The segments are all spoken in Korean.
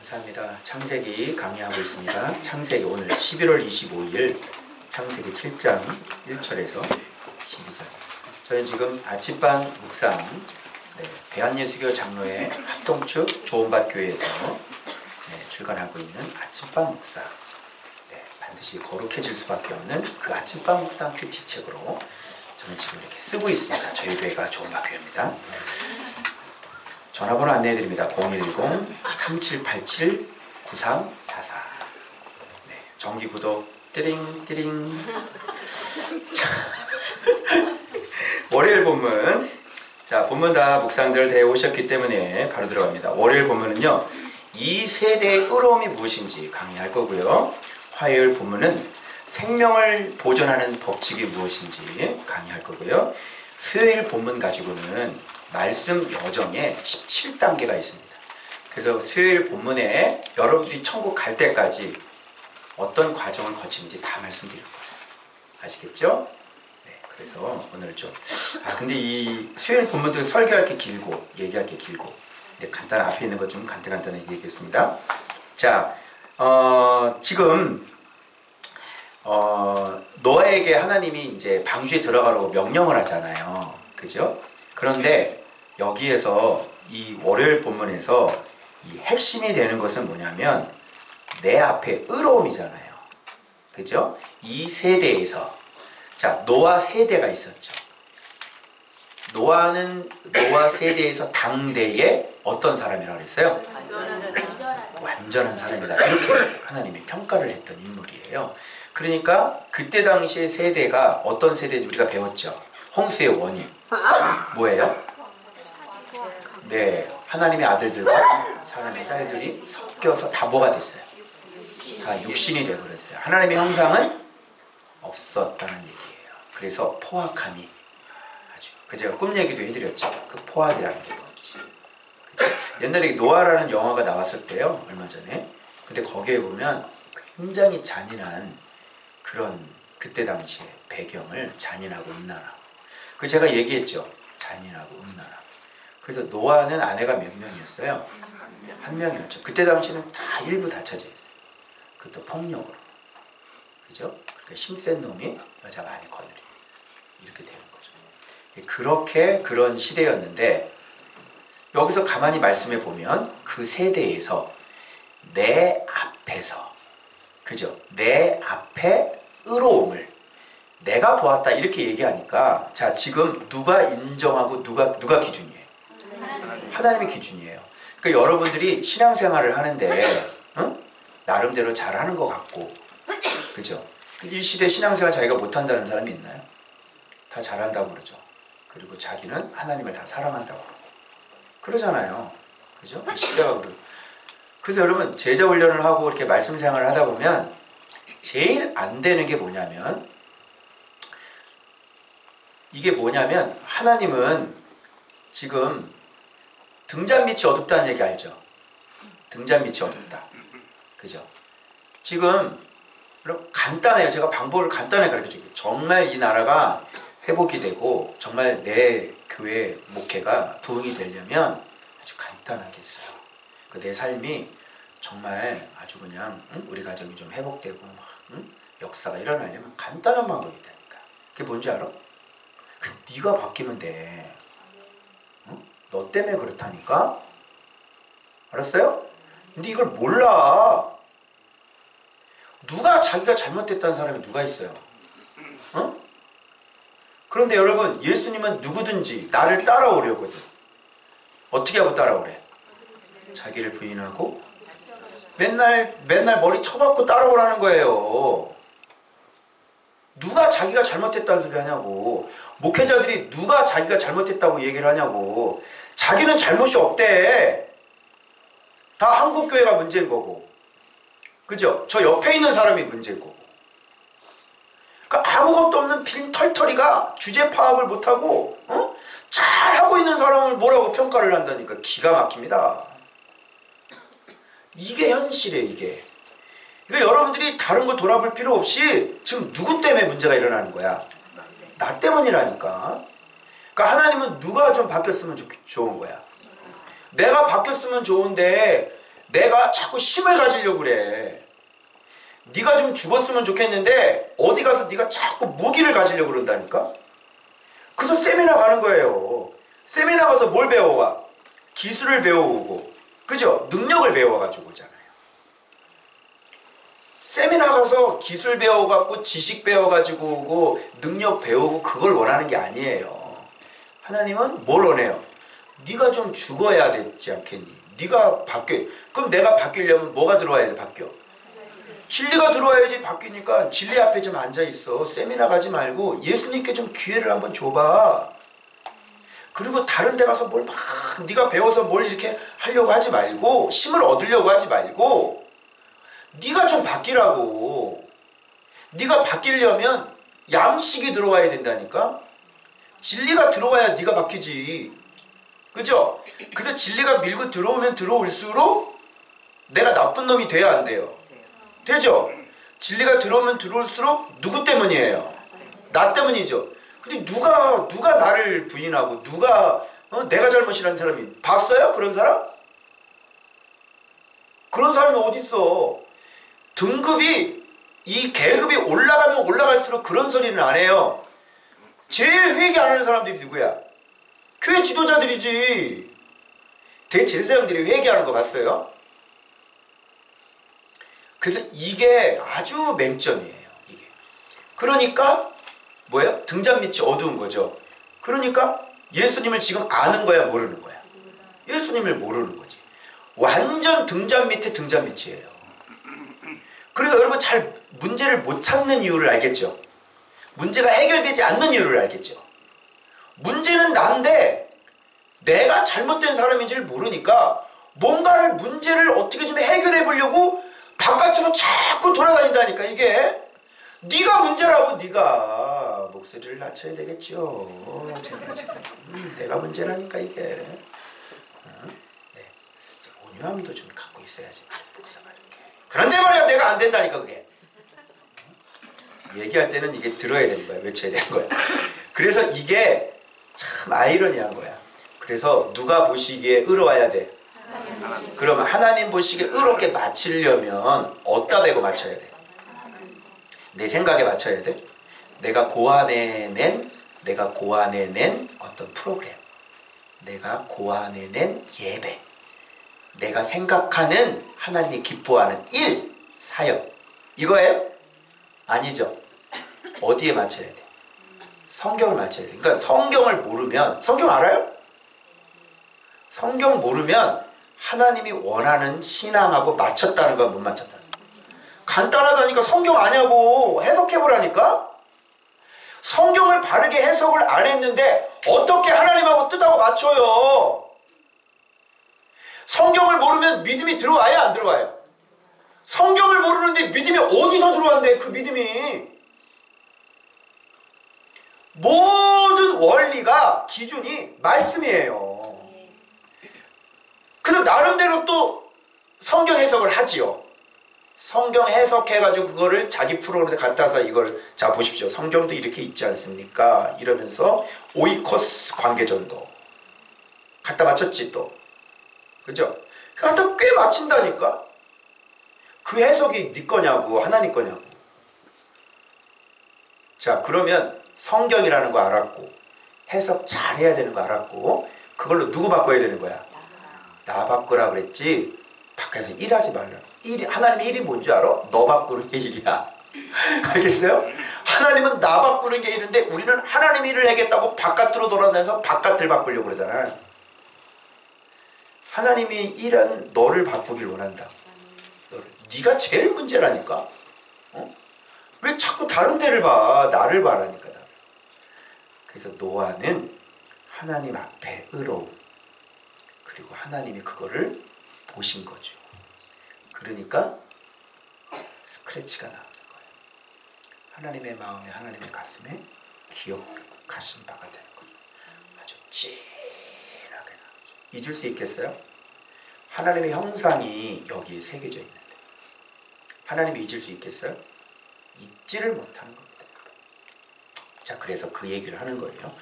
감사합니다. 창세기 강의하고 있습니다. 창세기 오늘 11월 25일 창세기 7장 1절에서 12절. 저는 지금 아침반 묵상 대한예수교 장로회 합동측 조은밭교회에서 출간하고 있는 아침반 묵상, 반드시 거룩해질 수밖에 없는 그 아침반 묵상 큐티책으로 저는 지금 이렇게 쓰고 있습니다. 저희 교회가 조은밭교회입니다. 전화번호 안내해드립니다. 010-3787-9344. 정기구독 띠링띠링. 월요일 본문. 자, 본문 다 묵상들 대 오셨기 때문에 바로 들어갑니다. 월요일 본문은요, 이 세대의 의로움이 무엇인지 강의할 거고요. 화요일 본문은 생명을 보존하는 법칙이 무엇인지 강의할 거고요. 수요일 본문 가지고는 말씀 여정에 17단계가 있습니다. 그래서 수요일 본문에 여러분들이 천국 갈 때까지 어떤 과정을 거치는지 다 말씀드릴 거예요. 아시겠죠? 네, 그래서 오늘 좀 근데 이 수요일 본문도 설교할 게 길고 얘기할 게 길고, 근데 간단한 앞에 있는 것 좀 간단하게 얘기하겠습니다. 자, 지금 노아에게 하나님이 이제 방주에 들어가라고 명령을 하잖아요. 그죠? 그런데 여기에서 이 월요일 본문에서 이 핵심이 되는 것은 뭐냐면 내 앞에 의로움이잖아요. 그죠? 이 세대에서, 자, 노아 세대가 있었죠. 노아 세대에서 당대에 어떤 사람이라고 그랬어요? 완전한 사람이다. 이렇게 하나님이 평가를 했던 인물이에요. 그러니까 그때 당시의 세대가 어떤 세대인지 우리가 배웠죠. 홍수의 원인 뭐예요? 네, 하나님의 아들들과 사람의 딸들이 섞여서 다 뭐가 됐어요? 다 육신이 되어버렸어요. 하나님의 형상은 없었다는 얘기예요. 그래서 포악함이 아주, 제가 꿈 얘기도 해드렸죠. 그 포악이라는 게 뭔지. 그죠? 옛날에 노아라는 영화가 나왔을 때요, 얼마 전에. 근데 거기에 보면 굉장히 잔인한 그런 그때 당시의 배경을, 잔인하고 음란하고, 그 제가 얘기했죠. 잔인하고 음란하고. 그래서 노아는 아내가 몇 명이었어요? 한 명이었죠. 그때 당시는 다 일부 다 쳐져 있어요. 그것도 폭력으로. 그죠? 그러니까 힘센 놈이 여자 많이 거느리. 이렇게 되는 거죠. 그렇게 그런 시대였는데, 여기서 가만히 말씀해 보면 그 세대에서 내 앞에서, 그죠? 내 앞에 의로움을 내가 보았다 이렇게 얘기하니까, 자, 지금 누가 인정하고 누가 기준이에요? 하나님의 기준이에요. 그러니까 여러분들이 신앙생활을 하는데 나름대로 잘하는 것 같고, 그죠? 이 시대 신앙생활 자기가 못한다는 사람이 있나요? 다 잘한다고 그러죠. 그리고 자기는 하나님을 다 사랑한다고 그러고 그러잖아요. 그죠? 이 시대가 그러고. 그래서 여러분, 제자 훈련을 하고 이렇게 말씀 생활을 하다 보면 제일 안 되는 게 뭐냐면, 이게 뭐냐면, 하나님은 지금 등잔 밑이 어둡다는 얘기 알죠? 등잔 밑이 어둡다. 그죠? 지금 간단해요. 제가 방법을 간단하게 가르쳐줄게요. 정말 이 나라가 회복이 되고 정말 내 교회 목회가 부흥이 되려면 아주 간단하게 있어요. 내 삶이 정말 아주 그냥 우리 가정이 좀 회복되고 역사가 일어나려면 간단한 방법이 되니까. 그게 뭔지 알아? 네가 바뀌면 돼. 너 때문에 그렇다니까? 알았어요? 근데 이걸 몰라. 누가 자기가 잘못됐다는 사람이 누가 있어요? 그런데 여러분, 예수님은 누구든지 나를 따라오려거든. 어떻게 하고 따라오래? 자기를 부인하고 맨날 머리 쳐박고 따라오라는 거예요. 누가 자기가 잘못했다는 소리 하냐고. 목회자들이 누가 자기가 잘못했다고 얘기를 하냐고. 자기는 잘못이 없대. 다 한국교회가 문제인 거고, 그죠? 저 옆에 있는 사람이 문제인 거고. 그러니까 아무것도 없는 빈 털털이가 주제 파악을 못하고 잘하고 있는 사람을 뭐라고 평가를 한다니까. 기가 막힙니다. 이게 현실이에요. 이게. 그러니까 여러분들이 다른 거 돌아볼 필요 없이 지금 누구 때문에 문제가 일어나는 거야? 나 때문이라니까. 그러니까 하나님은 누가 좀 바뀌었으면 좋은 거야? 내가 바뀌었으면 좋은데 내가 자꾸 힘을 가지려고 그래. 네가 좀 죽었으면 좋겠는데 어디 가서 네가 자꾸 무기를 가지려고 그런다니까. 그래서 세미나 가는 거예요. 세미나 가서 뭘 배워와? 기술을 배워오고, 그죠? 능력을 배워가지고 오잖아요. 세미나 가서 기술 배워갖고 지식 배워가지고 오고 능력 배우고 그걸 원하는 게 아니에요. 하나님은 뭘 원해요? 네가 좀 죽어야 되지 않겠니? 네가 바뀌어. 그럼 내가 바뀌려면 뭐가 들어와야 돼? 바뀌어. 진리가 들어와야지 바뀌니까 진리 앞에 좀 앉아있어. 세미나 가지 말고 예수님께 좀 기회를 한번 줘봐. 그리고 다른 데 가서 뭘 막 네가 배워서 뭘 이렇게 하려고 하지 말고 힘을 얻으려고 하지 말고 네가 좀 바뀌라고. 네가 바뀌려면 양식이 들어와야 된다니까. 진리가 들어와야 네가 바뀌지. 그죠? 그래서 진리가 밀고 들어오면 들어올수록 내가 나쁜 놈이 돼야 안 돼요. 되죠? 진리가 들어오면 들어올수록 누구 때문이에요? 나 때문이죠. 근데 누가 나를 부인하고 누가 내가 잘못이라는 사람이 봤어요? 그런 사람? 그런 사람이 어딨어? 등급이 이 계급이 올라가면 올라갈수록 그런 소리는 안 해요. 제일 회개 안 하는 사람들이 누구야? 교회 지도자들이지. 대제사장들이 회개하는 거 봤어요? 그래서 이게 아주 맹점이에요. 이게. 그러니까 뭐예요? 등잔 밑이 어두운 거죠. 그러니까 예수님을 지금 아는 거야, 모르는 거야? 예수님을 모르는 거지. 완전 등잔 밑에 등잔 밑이에요. 그러니까 여러분 잘 문제를 못 찾는 이유를 알겠죠? 문제가 해결되지 않는 이유를 알겠죠? 문제는 난데 내가 잘못된 사람인지를 모르니까 뭔가를 문제를 어떻게 좀 해결해 보려고 바깥으로 자꾸 돌아다닌다니까. 이게 네가 문제라고. 네가 목소리를 낮춰야 되겠죠. 제가 내가 문제라니까 이게. 네. 온유함도 좀 갖고 있어야지 목사가 이렇게. 그런데 말이야 내가 안 된다니까 그게. 얘기할 때는 이게 들어야 되는 거야. 외쳐야 되는 거야. 그래서 이게 참 아이러니한 거야. 그래서 누가 보시기에 의로워야 돼? 그러면 하나님 보시기에 의롭게 맞추려면 어디다 대고 맞춰야 돼? 내 생각에 맞춰야 돼? 내가 고안해낸 어떤 프로그램, 내가 고안해낸 예배, 내가 생각하는 하나님이 기뻐하는 일, 사역, 이거예요? 아니죠. 어디에 맞춰야 돼? 성경을 맞춰야 돼. 그러니까 성경을 모르면, 성경 알아요? 성경 모르면 하나님이 원하는 신앙하고 맞췄다는 건 못 맞췄다는 거야. 간단하다니까. 성경 아냐고 해석해보라니까. 성경을 바르게 해석을 안 했는데 어떻게 하나님하고 뜻하고 맞춰요? 성경을 모르면 믿음이 들어와야 안 들어와요? 성경을 모르는데 믿음이 어디서 들어왔는데 그 믿음이. 모든 원리가 기준이 말씀이에요. 그럼 나름대로 또 성경 해석을 하지요. 성경 해석해가지고 그거를 자기 프로그램에 갖다서 이걸 자 보십시오. 성경도 이렇게 있지 않습니까? 이러면서 오이코스 관계전도 갖다 맞췄지 또. 그죠? 갖다 꽤 맞춘다니까. 그 해석이 네 거냐고 하나님 거냐고. 자 그러면 성경이라는 거 알았고 해석 잘해야 되는 거 알았고 그걸로 누구 바꿔야 되는 거야? 나 바꾸라 그랬지. 밖에서 일하지 말라. 하나님의 일이 뭔지 알아? 너 바꾸는 게 일이야. 알겠어요? 하나님은 나 바꾸는 게 일인데 우리는 하나님 일을 하겠다고 바깥으로 돌아다녀서 바깥을 바꾸려고 그러잖아. 하나님이 일은 너를 바꾸길 원한다. 네가 제일 문제라니까. 어? 왜 자꾸 다른 데를 봐? 나를 봐라니까. 나를. 그래서 노아는 하나님 앞에 의로움, 그리고 하나님이 그거를 보신 거죠. 그러니까 스크래치가 나오는 거예요. 하나님의 마음에 하나님의 가슴에 기억하신 바가 되는 거죠. 아주 진하게 나오죠. 잊을 수 있겠어요? 하나님의 형상이 여기 새겨져 있는데 하나님이 잊을 수 있겠어요? 잊지를 못하는 겁니다. 자, 그래서 그 얘기를 하는 거예요.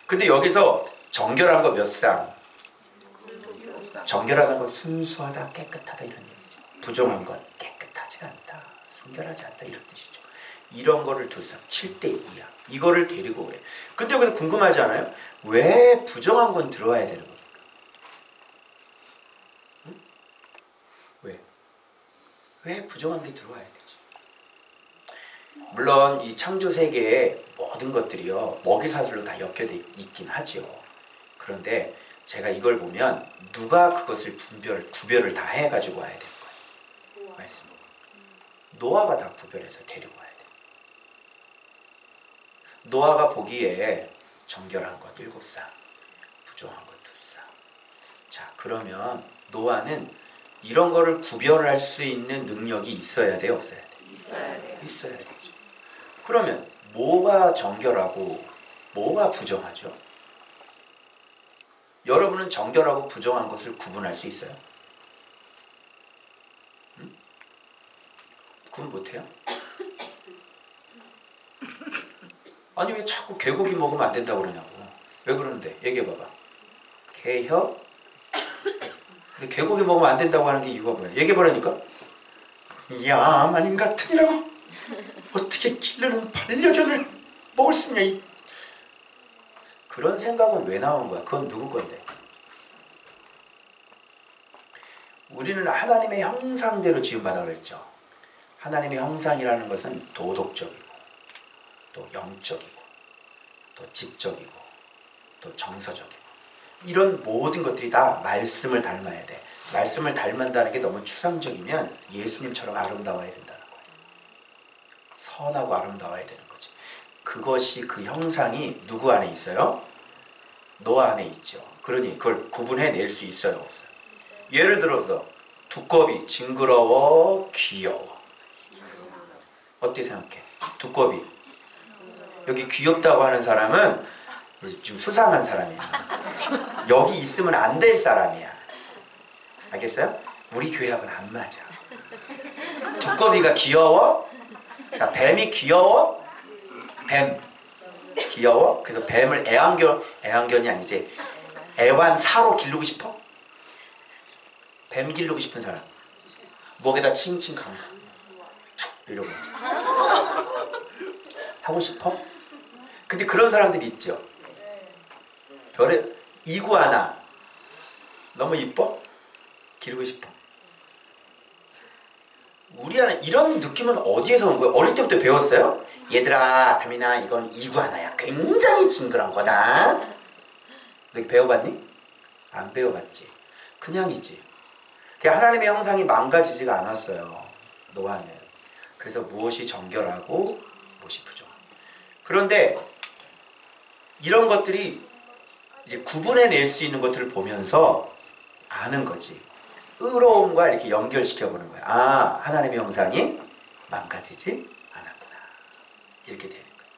근데 여기서 정결한 거 몇 상? 정결하다는 건 순수하다, 깨끗하다 이런 얘기죠. 부정한 건 깨끗하지가 않다, 순결하지 않다 이런 뜻이죠. 이런 거를 두상 7대 2야. 이거를 데리고 그래. 근데 여기서 궁금하지 않아요? 왜 부정한 건 들어와야 되는 겁니까? 응? 왜 부정한 게 들어와야 되지? 물론 이 창조 세계의 모든 것들이요 먹이사슬로 다 엮여져 있긴 하죠. 그런데 제가 이걸 보면 누가 그것을 구별을 다 해가지고 와야 되는 거예요. 말씀. 노아가 다 구별해서 데리고 와야 돼. 노아가 보기에 정결한 것 7쌍, 부정한 것 2쌍. 자, 그러면 노아는 이런 거를 구별할 수 있는 능력이 있어야 돼요, 없어야 돼? 있어야 돼요. 있어야 되죠. 그러면 뭐가 정결하고 뭐가 부정하죠? 여러분은 정결하고 부정한 것을 구분할 수 있어요? 응? 구분 못해요? 아니 왜 자꾸 개고기 먹으면 안 된다고 그러냐고. 왜 그러는데? 얘기해봐봐. 개혀? 근데 개고기 먹으면 안 된다고 하는 게 이유가 뭐야? 얘기해보라니까? 야만인 같으니라고 어떻게 기르는 반려견을 먹을 수 있냐. 그런 생각은 왜 나온 거야? 그건 누구 건데? 우리는 하나님의 형상대로 지음받아 그랬죠. 하나님의 형상이라는 것은 도덕적이고 또 영적이고 또 지적이고 또 정서적이고 이런 모든 것들이 다 말씀을 닮아야 돼. 말씀을 닮는다는 게 너무 추상적이면 예수님처럼 아름다워야 된다는 거예요. 선하고 아름다워야 되는 거지. 그것이 그 형상이 누구 안에 있어요? 노아 안에 있죠. 그러니 그걸 구분해낼 수 있어요, 없어요? 예를 들어서 두꺼비, 징그러워, 귀여워. 어떻게 생각해? 두꺼비. 여기 귀엽다고 하는 사람은 좀 수상한 사람이야. 여기 있으면 안 될 사람이야. 알겠어요? 우리 교회하고는 안 맞아. 두꺼비가 귀여워? 자, 뱀이 귀여워? 뱀. 귀여워? 그래서 뱀을 애완견이 아니지. 애완사로 기르고 싶어? 뱀 기르고 싶은 사람. 목에다 칭칭 감고. 이러고. 하고 싶어? 근데 그런 사람들이 있죠. 별에 이구아나. 너무 이뻐? 기르고 싶어. 우리 안에 이런 느낌은 어디에서 온 거예요? 어릴 때부터 배웠어요? 얘들아, 다민아, 이건 이구아나야. 굉장히 징그러운 거다. 너 배워봤니? 안 배워봤지. 그냥이지. 하나님의 형상이 망가지지가 않았어요. 노아는. 그래서 무엇이 정결하고 무엇이 부정하고. 그런데 이런 것들이 이제 구분해낼 수 있는 것들을 보면서 아는 거지. 의로움과 이렇게 연결시켜 보는 거야. 아, 하나님의 형상이 망가지지 않았구나. 이렇게 되는 거예요.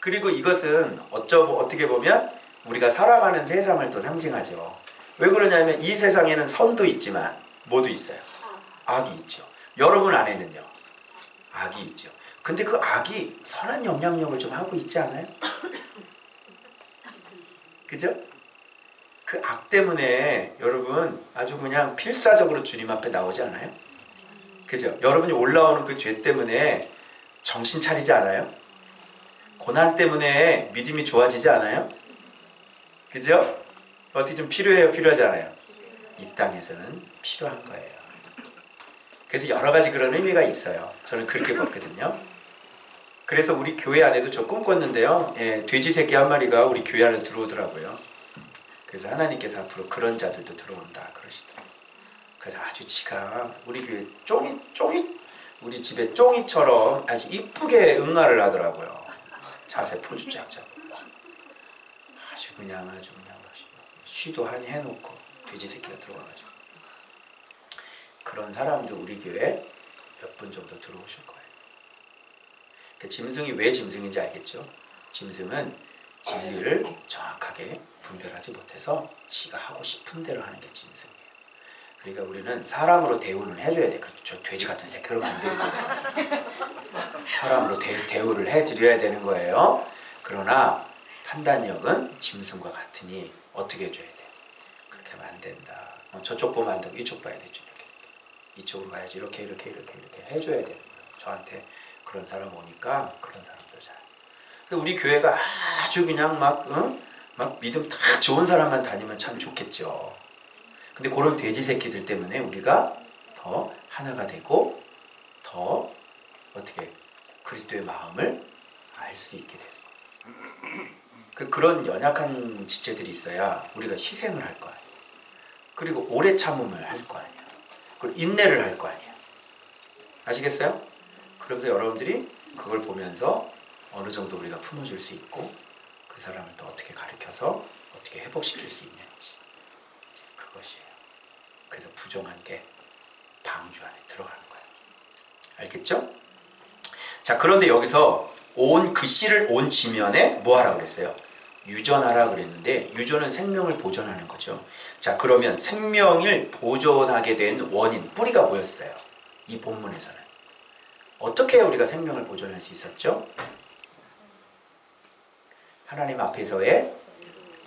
그리고 이것은 어떻게 보면 우리가 살아가는 세상을 또 상징하죠. 왜 그러냐면 이 세상에는 선도 있지만 뭐도 있어요? 악이 있죠. 여러분 안에는요. 악이 있죠. 근데 그 악이 선한 영향력을 좀 하고 있지 않아요? 그죠? 그 악 때문에 여러분 아주 그냥 필사적으로 주님 앞에 나오지 않아요? 그죠? 여러분이 올라오는 그 죄 때문에 정신 차리지 않아요? 고난 때문에 믿음이 좋아지지 않아요? 그죠? 어떻게 좀 필요해요? 필요하지 않아요? 이 땅에서는 필요한 거예요. 그래서 여러 가지 그런 의미가 있어요. 저는 그렇게 봤거든요. 그래서 우리 교회 안에도 저 꿈꿨는데요. 예, 돼지 새끼 한 마리가 우리 교회 안에 들어오더라고요. 그래서 하나님께서 앞으로 그런 자들도 들어온다 그러시더라고요. 그래서 아주 지가 우리 교회 우리 집에 쫑이처럼 아주 이쁘게 응아를 하더라고요. 자세 포즈 쫙 잡고 아주 그냥 쉬도 하니 해놓고 돼지 새끼가 들어와가지고 그런 사람도 우리 교회 몇 분 정도 들어오실 거예요. 그러니까 짐승이 왜 짐승인지 알겠죠? 짐승은 진리를 정확하게 분별하지 못해서 지가 하고 싶은 대로 하는 게 짐승이에요. 그러니까 우리는 사람으로 대우는 해줘야 돼. 저 돼지 같은 새끼 그러면 안 되죠. 사람으로 대우를 해드려야 되는 거예요. 그러나 판단력은 짐승과 같으니 어떻게 해줘야 돼? 그렇게 하면 안 된다. 저쪽 보면 안 되고 이쪽 봐야 되죠. 이렇게. 이쪽으로 가야지. 이렇게 해줘야 되는 거예요. 저한테 그런 사람 오니까 그런 사람도 잘. 우리 교회가 아주 그냥 막 믿음 딱 좋은 사람만 다니면 참 좋겠죠. 근데 그런 돼지 새끼들 때문에 우리가 더 하나가 되고 더 어떻게 그리스도의 마음을 알 수 있게 되는 거예요. 그런 연약한 지체들이 있어야 우리가 희생을 할 거 아니에요. 그리고 오래 참음을 할 거 아니에요. 그리고 인내를 할 거 아니에요. 아시겠어요? 그러면서 여러분들이 그걸 보면서 어느 정도 우리가 품어줄 수 있고 그 사람을 또 어떻게 가르쳐서 어떻게 회복시킬 수 있는지 그것이에요. 그래서 부정한 게 방주 안에 들어가는 거예요. 알겠죠? 자, 그런데 여기서 온 글씨를 온 지면에 뭐 하라 그랬어요? 유전하라 그랬는데 유전은 생명을 보존하는 거죠. 자, 그러면 생명을 보존하게 된 원인, 뿌리가 뭐였어요? 이 본문에서는 어떻게 우리가 생명을 보존할 수 있었죠? 하나님 앞에서의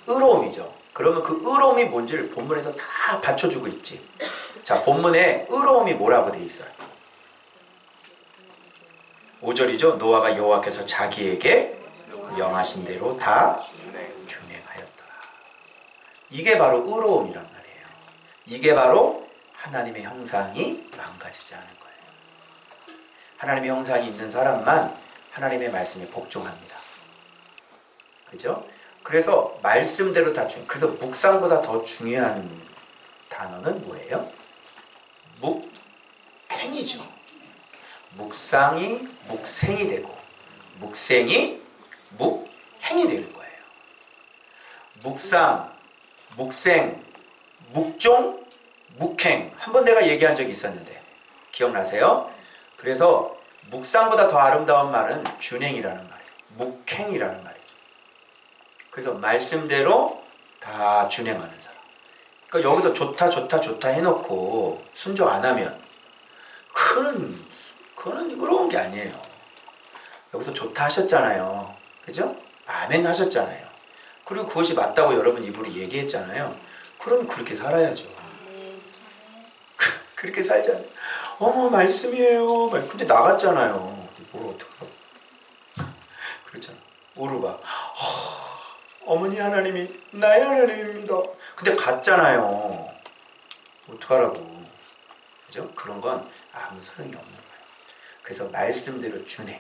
의로움이죠. 그러면 그 의로움이 뭔지를 본문에서 다 받쳐주고 있지. 자, 본문에 의로움이 뭐라고 돼 있어요? 5절이죠. 노아가 여호와께서 자기에게 명하신 대로 다 준행하였더라. 이게 바로 의로움이란 말이에요. 이게 바로 하나님의 형상이 망가지지 않은 거예요. 하나님의 형상이 있는 사람만 하나님의 말씀에 복종합니다. 그죠? 그래서 말씀대로 다 그래서 묵상보다 더 중요한 단어는 뭐예요? 묵행이죠. 묵상이 묵생이 되고 묵생이 묵행이 되는 거예요. 묵상, 묵생, 묵종, 묵행. 한번 내가 얘기한 적이 있었는데 기억나세요? 그래서 묵상보다 더 아름다운 말은 준행이라는 말이에요. 묵행이라는 말이죠. 그래서 말씀대로 다 준행하는 사람. 그러니까 여기서 좋다 해놓고 순종 안 하면 그거는 의로운 게 아니에요. 여기서 좋다 하셨잖아요. 그죠? 아멘 하셨잖아요. 그리고 그것이 맞다고 여러분 입으로 얘기했잖아요. 그럼 그렇게 살아야죠. 그렇게 살잖아요. 어머 말씀이에요. 근데 나갔잖아요. 뭘 어떡하고. 그렇잖아. 오르바. 어머니 하나님이 나의 하나님입니다. 근데 갔잖아요. 어떡하라고. 그죠? 그런 건 아무 소용이 없는 거예요. 그래서 말씀대로 준행.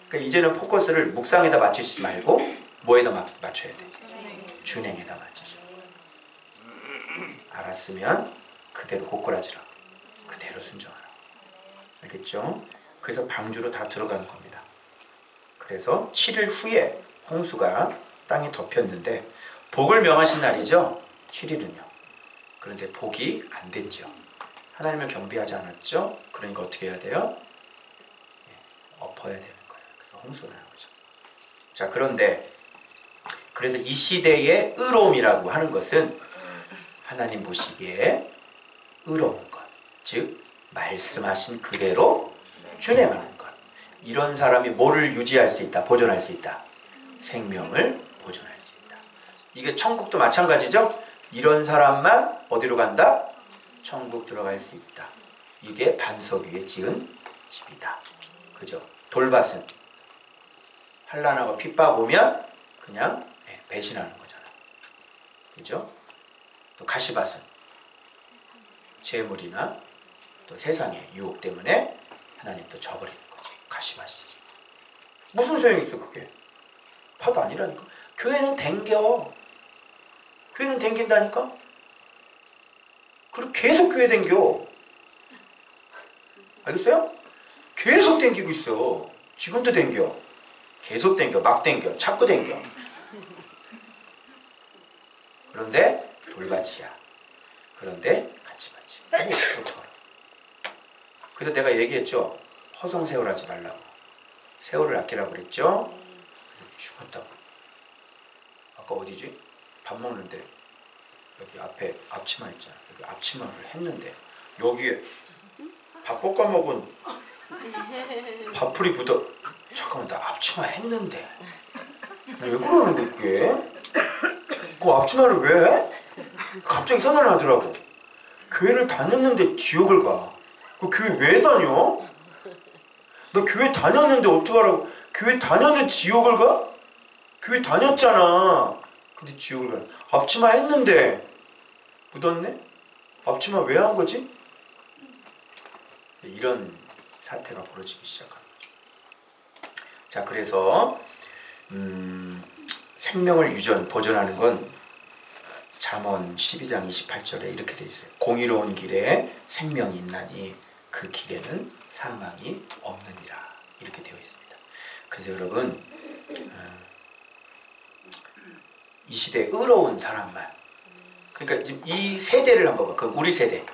그러니까 이제는 포커스를 묵상에다 맞추지 말고 뭐에다 맞춰야 돼? 준행에다 맞추죠. 알았으면 그대로 고꾸라지라. 그대로 순종하라. 알겠죠? 그래서 방주로 다 들어가는 겁니다. 그래서 7일 후에 홍수가 땅에 덮였는데 복을 명하신 날이죠. 7일은요. 그런데 복이 안 됐죠. 하나님을 경배하지 않았죠. 그러니까 어떻게 해야 돼요? 엎어야 되는 거예요. 그래서 홍수가 나는 거죠. 자, 그런데 그래서 이 시대의 의로움이라고 하는 것은 하나님 보시기에 의로운 것, 즉 말씀하신 그대로 준행하는 것. 이런 사람이 뭐를 유지할 수 있다? 보존할 수 있다? 생명을 보존할 수 있다. 이게 천국도 마찬가지죠. 이런 사람만 어디로 간다? 천국 들어갈 수 있다. 이게 반석 위에 지은 집이다. 그죠? 돌밭은 환난하고 핍박 오면 그냥 배신하는 거잖아. 그죠? 또 가시밭은 재물이나 또 세상의 유혹 때문에 하나님 또 저버리는 거죠. 가시밭이지. 무슨 소용이 있어 그게? 파도 아니라니까. 교회는 댕겨. 교회는 댕긴다니까. 그리고 계속 교회 댕겨. 알겠어요? 계속 댕기고 있어. 지금도 댕겨. 계속 댕겨. 막 댕겨. 자꾸 댕겨. 그런데 돌밭이야. 그런데 가시밭이야. 어떡하라. 그래서 내가 얘기했죠. 허송세월하지 말라고. 세월을 아끼라고 그랬죠. 죽었다고. 아까 어디지? 밥 먹는데 여기 앞에 앞치마 있잖아. 여기 앞치마를 했는데 여기에 밥 볶아 먹은 밥풀이 묻어. 잠깐만 나 앞치마 했는데 왜 그러는 거야 그게? 그 앞치마를 왜 해? 갑자기 생각나더라고. 교회를 다녔는데 지옥을 가. 그 교회 왜 다녀? 너 교회 다녔는데 어떡하라고? 교회 다녔는데 지옥을 가? 교회 다녔잖아. 근데 지옥을 가. 앞치마 했는데 묻었네? 앞치마 왜 한 거지? 이런 사태가 벌어지기 시작합니다. 자, 그래서 생명을 보존하는 건 잠언 12장 28절에 이렇게 되어 있어요. 공의로운 길에 생명이 있나니 그 길에는 사망이 없느니라. 이렇게 되어 있습니다. 그래서 여러분, 이 시대에 의로운 사람만, 그러니까 지금 이 세대를 한번 봐. 그럼 우리 세대,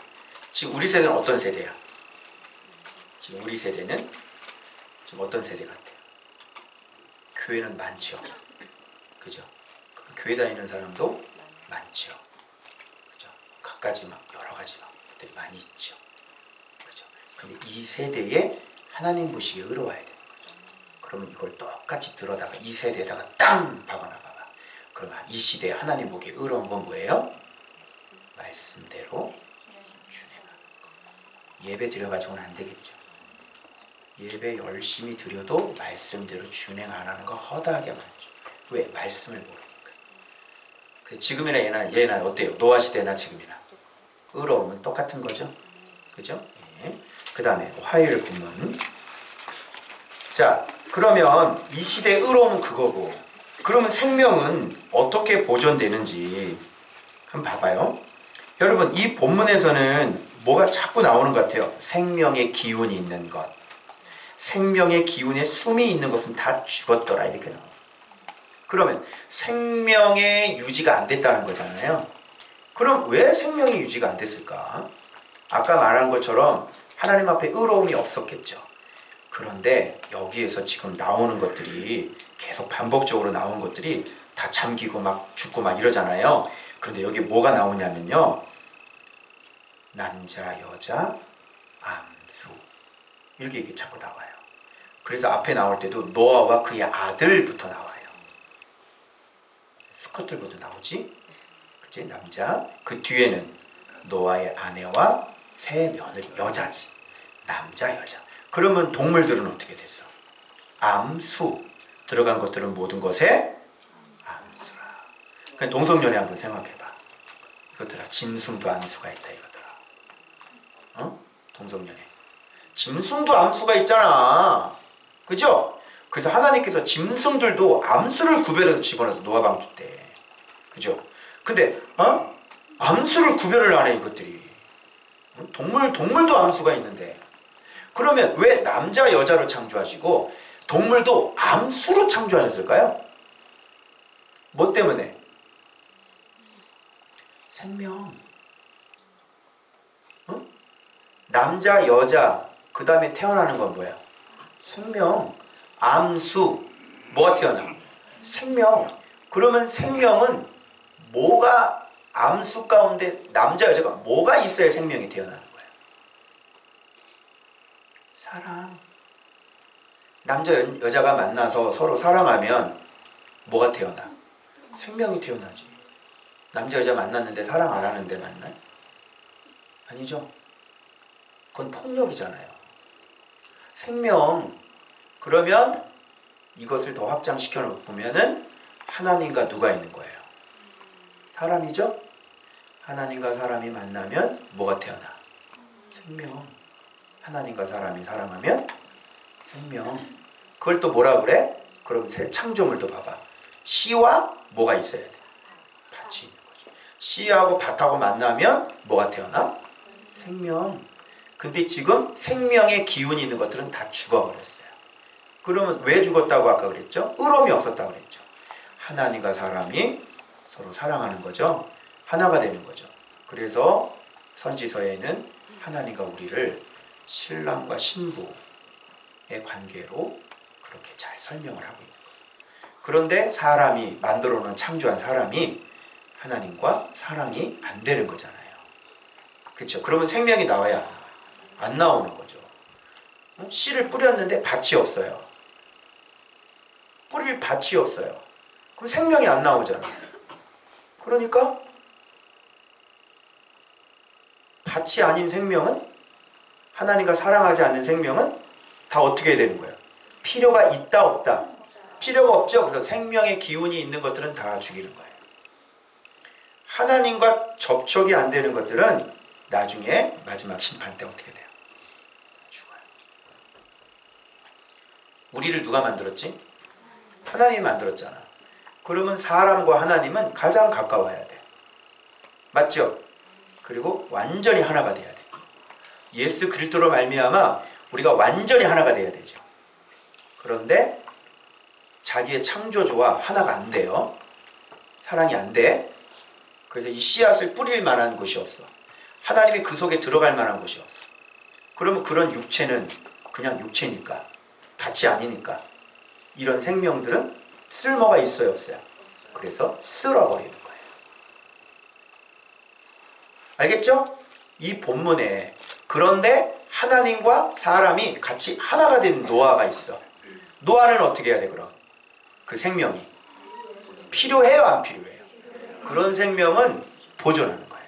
지금 우리 세대는 어떤 세대야? 지금 우리 세대는 지금 어떤 세대 같아요? 교회는 많죠. 그죠? 교회 다니는 사람도 많죠. 그죠? 갖가지 막 여러 가지 막 것들이 많이 있죠. 그죠? 근데 이 세대에 하나님 보시기에 의로워야 되는 거죠. 그러면 이걸 똑같이 들어다가 이 세대에다가 땅 박아놔 봐봐. 그러면 이 시대에 하나님 보기에 의로운 건 뭐예요? 말씀대로 준행하는 거. 예배 드려가지고는 안 되겠죠. 예배 열심히 드려도 말씀대로 준행 안 하는 거 허다하게 많죠. 왜? 말씀을 모르니까. 그래서 지금이나 얘나 어때요? 노아 시대나 지금이나 의로움은 똑같은 거죠. 그죠? 예. 그 다음에 화요일 본문. 자, 그러면 이 시대의 의로움은 그거고, 그러면 생명은 어떻게 보존되는지 한번 봐봐요. 여러분, 이 본문에서는 뭐가 자꾸 나오는 것 같아요. 생명의 기운이 있는 것, 생명의 기운에 숨이 있는 것은 다 죽었더라, 이렇게 나와요. 그러면 생명의 유지가 안 됐다는 거잖아요. 그럼 왜 생명이 유지가 안 됐을까? 아까 말한 것처럼 하나님 앞에 의로움이 없었겠죠. 그런데 여기에서 지금 나오는 것들이 계속 반복적으로 나오는 것들이 다 잠기고 막 죽고 막 이러잖아요. 그런데 여기 뭐가 나오냐면요, 남자, 여자, 암수, 이렇게 자꾸 나와요. 그래서 앞에 나올 때도 노아와 그의 아들부터 나와요. 수컷들부터 나오지? 그치? 남자. 그 뒤에는 노아의 아내와 세 며느리, 여자지. 남자, 여자. 그러면 동물들은 어떻게 됐어? 암수. 들어간 것들은 모든 것에 암수라. 그냥 동성연애 한번 생각해봐. 이것들아, 짐승도 암수가 있다, 이것들아. 어? 동성연애. 짐승도 암수가 있잖아. 그죠? 그래서 하나님께서 짐승들도 암수를 구별해서 집어넣어서 노아 방주 때. 그죠? 근데 암수를 구별을 안 해, 이것들이. 동물도 암수가 있는데. 그러면 왜 남자 여자로 창조하시고 동물도 암수로 창조하셨을까요? 뭐 때문에? 생명. 남자 여자 그 다음에 태어나는 건 뭐야? 생명. 암수. 뭐가 태어나? 생명. 그러면 생명은 뭐가, 암수 가운데 남자 여자가 뭐가 있어야 생명이 태어나는 거예요? 사랑. 남자 여자가 만나서 서로 사랑하면 뭐가 태어나? 생명이 태어나지. 남자 여자 만났는데 사랑 안 하는데 만나요? 아니죠. 그건 폭력이잖아요. 생명. 그러면 이것을 더 확장시켜 보면은 하나님과 누가 있는 거예요? 사람이죠? 하나님과 사람이 만나면 뭐가 태어나? 생명. 하나님과 사람이 사랑하면 생명. 그걸 또 뭐라 그래? 그럼 새 창조물도 봐봐. 씨와 뭐가 있어야 돼? 밭이 있는 거죠. 씨하고 밭하고 만나면 뭐가 태어나? 생명. 근데 지금 생명의 기운이 있는 것들은 다 죽어버렸어요. 그러면 왜 죽었다고 아까 그랬죠? 의로움이 없었다고 그랬죠. 하나님과 사람이 서로 사랑하는 거죠. 하나가 되는 거죠. 그래서 선지서에는 하나님과 우리를 신랑과 신부의 관계로 그렇게 잘 설명을 하고 있는 거예요. 그런데 사람이 만들어 놓은 창조한 사람이 하나님과 사랑이 안 되는 거잖아요. 그렇죠? 그러면 생명이 나와야 안 나오는 거죠. 씨를 뿌렸는데 밭이 없어요. 뿌릴 밭이 없어요. 그럼 생명이 안 나오잖아. 그러니까 같이 아닌 생명은, 하나님과 사랑하지 않는 생명은 다 어떻게 해야 되는 거예요? 필요가 있다 없다? 필요가 없죠. 그래서 생명의 기운이 있는 것들은 다 죽이는 거예요. 하나님과 접촉이 안 되는 것들은 나중에 마지막 심판 때 어떻게 돼요? 죽어요. 우리를 누가 만들었지? 하나님이 만들었잖아. 그러면 사람과 하나님은 가장 가까워야 돼. 맞죠? 그리고 완전히 하나가 돼야 돼. 예수 그리스도로 말미암아 우리가 완전히 하나가 돼야 되죠. 그런데 자기의 창조주와 하나가 안 돼요. 사랑이 안 돼. 그래서 이 씨앗을 뿌릴 만한 곳이 없어. 하나님이 그 속에 들어갈 만한 곳이 없어. 그러면 그런 육체는 그냥 육체니까, 밭이 아니니까 이런 생명들은 쓸모가 있어요, 없어요? 그래서 쓸어버리는 거예요. 알겠죠? 이 본문에 그런데 하나님과 사람이 같이 하나가 된 노아가 있어. 노아는 어떻게 해야 돼 그럼? 그 생명이 필요해요, 안 필요해요? 그런 생명은 보존하는 거예요.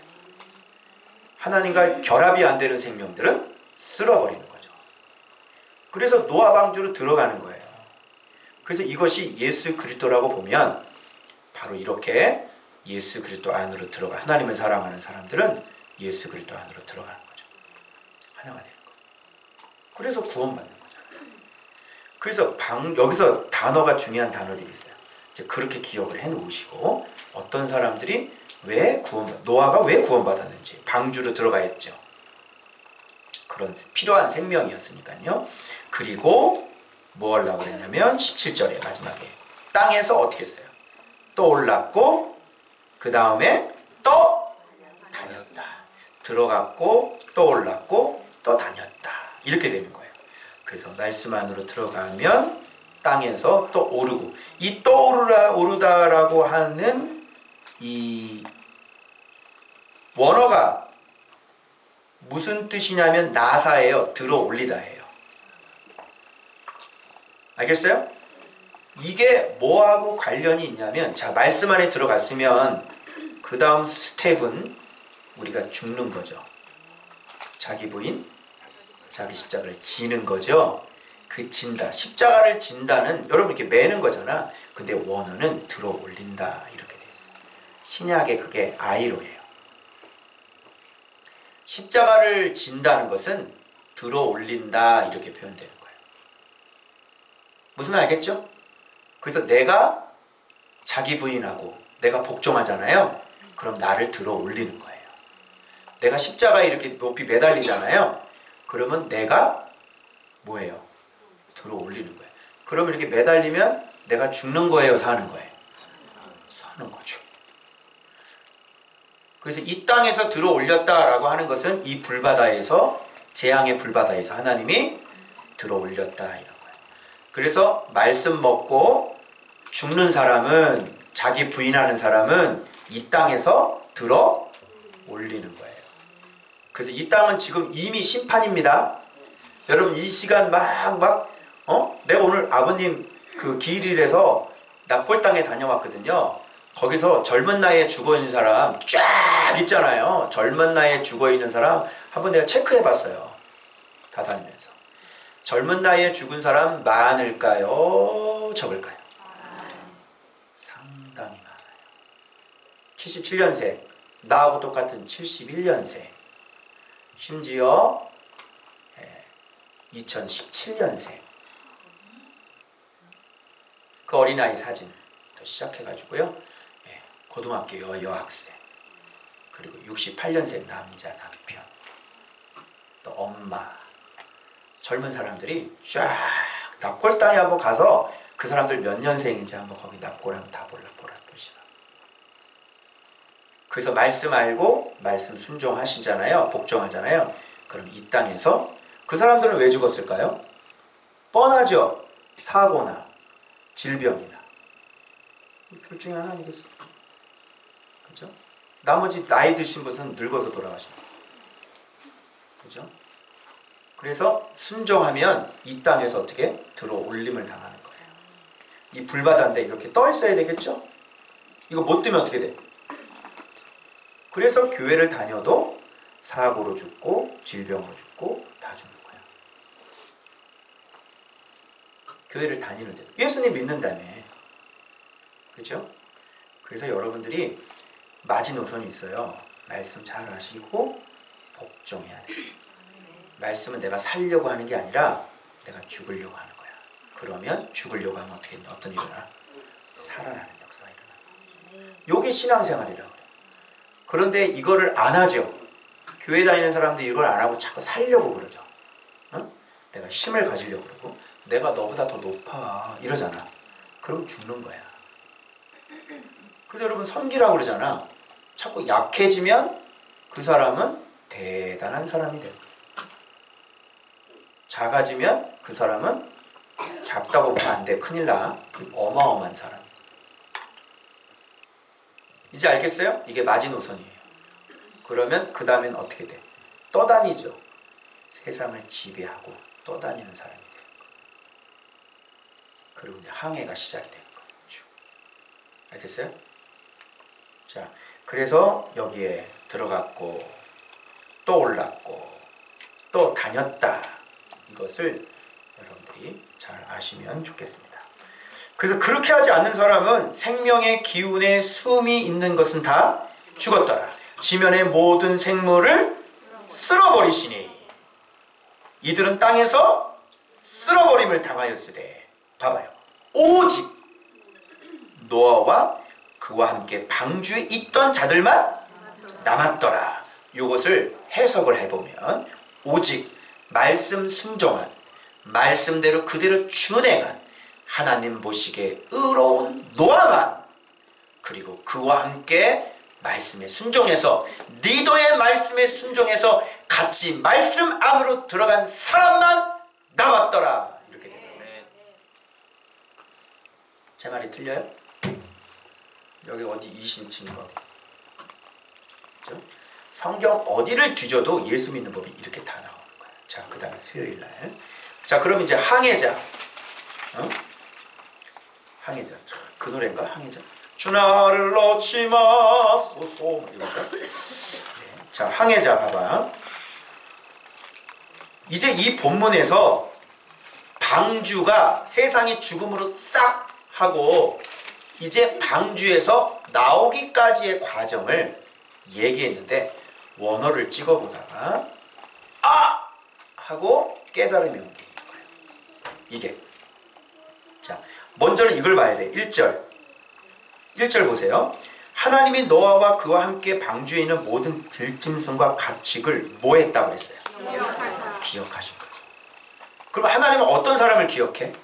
하나님과 결합이 안 되는 생명들은 쓸어버리는 거죠. 그래서 노아 방주로 들어가는 거예요. 그래서 이것이 예수 그리스도라고 보면 바로 이렇게 예수 그리스도 안으로 들어가, 하나님을 사랑하는 사람들은 예수 그리스도 안으로 들어가는 거죠. 하나가 되는 거. 그래서 구원받는 거잖아요. 그래서 여기서 단어가 중요한 단어들이 있어요. 이제 그렇게 기억을 해놓으시고, 어떤 사람들이 노아가 왜 구원받았는지, 방주로 들어가 있죠. 그런 필요한 생명이었으니까요. 그리고 뭐 하려고 그랬냐면 17절에 마지막에 땅에서 어떻게 했어요? 또 올랐고 그 다음에 또 다녔다. 들어갔고 또 올랐고 또 다녔다. 이렇게 되는 거예요. 그래서 말씀 안으로 들어가면 땅에서 또 오르고, 이 또 오르다라고 하는 이 원어가 무슨 뜻이냐면 나사예요. 들어 올리다예요. 알겠어요? 이게 뭐하고 관련이 있냐면, 자, 말씀 안에 들어갔으면 그 다음 스텝은 우리가 죽는 거죠. 자기 부인, 자기 십자가를 지는 거죠. 그 진다, 십자가를 진다는 여러분 이렇게 매는 거잖아. 근데 원어는 들어 올린다 이렇게 돼 있어요. 신약에 그게 아이로예요. 십자가를 진다는 것은 들어 올린다 이렇게 표현되는 거예요. 무슨 말 알겠죠? 그래서 내가 자기 부인하고 내가 복종하잖아요. 그럼 나를 들어 올리는 거예요. 내가 십자가에 이렇게 높이 매달리잖아요. 그러면 내가 뭐예요? 들어 올리는 거예요. 그러면 이렇게 매달리면 내가 죽는 거예요, 사는 거예요? 사는 거죠. 그래서 이 땅에서 들어 올렸다라고 하는 것은 이 불바다에서, 재앙의 불바다에서 하나님이 들어 올렸다 이런 거예요. 그래서 말씀 먹고 죽는 사람은, 자기 부인하는 사람은 이 땅에서 들어 올리는 거예요. 그래서 이 땅은 지금 이미 심판입니다. 여러분 이 시간 내가 오늘 아버님 그 기일에서 납골당에 다녀왔거든요. 거기서 젊은 나이에 죽어있는 사람 쫙 있잖아요. 젊은 나이에 죽어있는 사람 한번 내가 체크해봤어요. 다 다니면서. 젊은 나이에 죽은 사람 많을까요? 적을까요? 상당히 많아요. 77년생, 나하고 똑같은 71년생, 심지어 2017년생, 그 어린아이 사진부터 시작해가지고요. 고등학교 여학생, 그리고 68년생 남자 남편, 또 엄마, 젊은 사람들이 쫙 납골당에 한번 가서 그 사람들 몇 년생인지 한번 거기 납골 한번 다 보시라. 그래서 말씀 알고 말씀 순종하시잖아요. 복종하잖아요. 그럼 이 땅에서 그 사람들은 왜 죽었을까요? 뻔하죠. 사고나 질병이나 둘 중에 하나 아니겠어요? 그죠? 나머지 나이 드신 분은 늙어서 돌아가시고, 그죠? 그래서 순종하면 이 땅에서 어떻게 들어 올림을 당하는 거예요. 이 불바다인데 이렇게 떠 있어야 되겠죠? 이거 못 뜨면 어떻게 돼? 그래서 교회를 다녀도 사고로 죽고 질병으로 죽고 다 죽는 거야. 교회를 다니는데도 예수님 믿는다며. 그죠? 그래서 여러분들이 마지노선이 있어요. 말씀 잘 아시고 복종해야 돼. 말씀은 내가 살려고 하는 게 아니라 내가 죽으려고 하는 거야. 그러면 죽으려고 하면 어떻게 어떤 일이 일어나? 살아나는 역사가 일어나. 요게 신앙생활이라고 그래. 그런데 이거를 안 하죠. 교회 다니는 사람들이 이걸 안 하고 자꾸 살려고 그러죠. 어? 내가 힘을 가지려고 그러고 내가 너보다 더 높아 이러잖아. 그럼 죽는 거야. 그래서 여러분 섬기라고 그러잖아. 자꾸 약해지면 그 사람은 대단한 사람이 되고 작아지면 그 사람은 작다고 보면 안 돼. 큰일 나. 어마어마한 사람. 이제 알겠어요? 이게 마지노선이에요. 그러면 그 다음엔 어떻게 돼? 떠다니죠. 세상을 지배하고 떠다니는 사람이 돼요. 그리고 이제 항해가 시작이 되는 거예요. 알겠어요? 자, 그래서 여기에 들어갔고 또 올랐고 또 다녔다. 이것을 여러분들이 잘 아시면 좋겠습니다. 그래서 그렇게 하지 않는 사람은 생명의 기운에 숨이 있는 것은 다 죽었더라. 지면의 모든 생물을 쓸어버리시니 이들은 땅에서 쓸어버림을 당하였으되 봐봐요. 오직 노아와 그와 함께 방주에 있던 자들만 남았더라. 이것을 해석을 해보면 오직 말씀 순종한 말씀대로 그대로 준행한 하나님 보시기에 의로운 노아만 그리고 그와 함께 말씀에 순종해서 리더의 말씀에 순종해서 같이 말씀 안으로 들어간 사람만 남았더라. 이렇게 됩니다. 제 말이 틀려요? 여기 어디 이신칭이 어디? 그렇죠? 성경 어디를 뒤져도 예수 믿는 법이 이렇게 다 나오는 거예요. 자, 그 다음에 수요일 날. 자, 그럼 이제 항해자. 항해자. 그 노래인가? 항해자. 주 나를 놓지 마소서. 이건가? 네. 자, 항해자 봐봐. 이제 이 본문에서 방주가 세상의 죽음으로 싹 하고 이제 방주에서 나오기까지의 과정을 얘기했는데 원어를 찍어보다가 아! 하고 깨달음이 온 게 있는 거예요. 이게. 자, 먼저는 이걸 봐야 돼. 1절 보세요. 하나님이 노아와 그와 함께 방주에 있는 모든 들짐승과 가축을 뭐 했다고 그랬어요? 기억하신 거죠. 그럼 하나님은 어떤 사람을 기억해?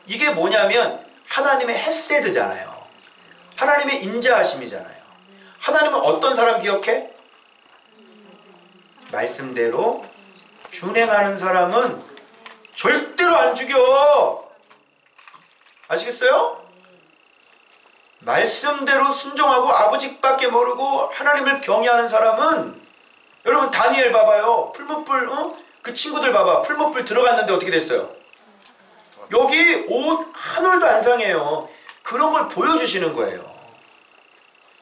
이게 뭐냐면 하나님의 헤세드잖아요. 하나님의 인자하심이잖아요. 하나님은 어떤 사람 기억해? 말씀대로 준행하는 사람은 절대로 안 죽여. 아시겠어요? 말씀대로 순종하고 아버지밖에 모르고 하나님을 경외하는 사람은 여러분 다니엘 봐봐요. 풀무불 그 친구들 봐봐. 풀무불 들어갔는데 어떻게 됐어요? 여기 옷 한 올도 안 상해요. 그런 걸 보여주시는 거예요.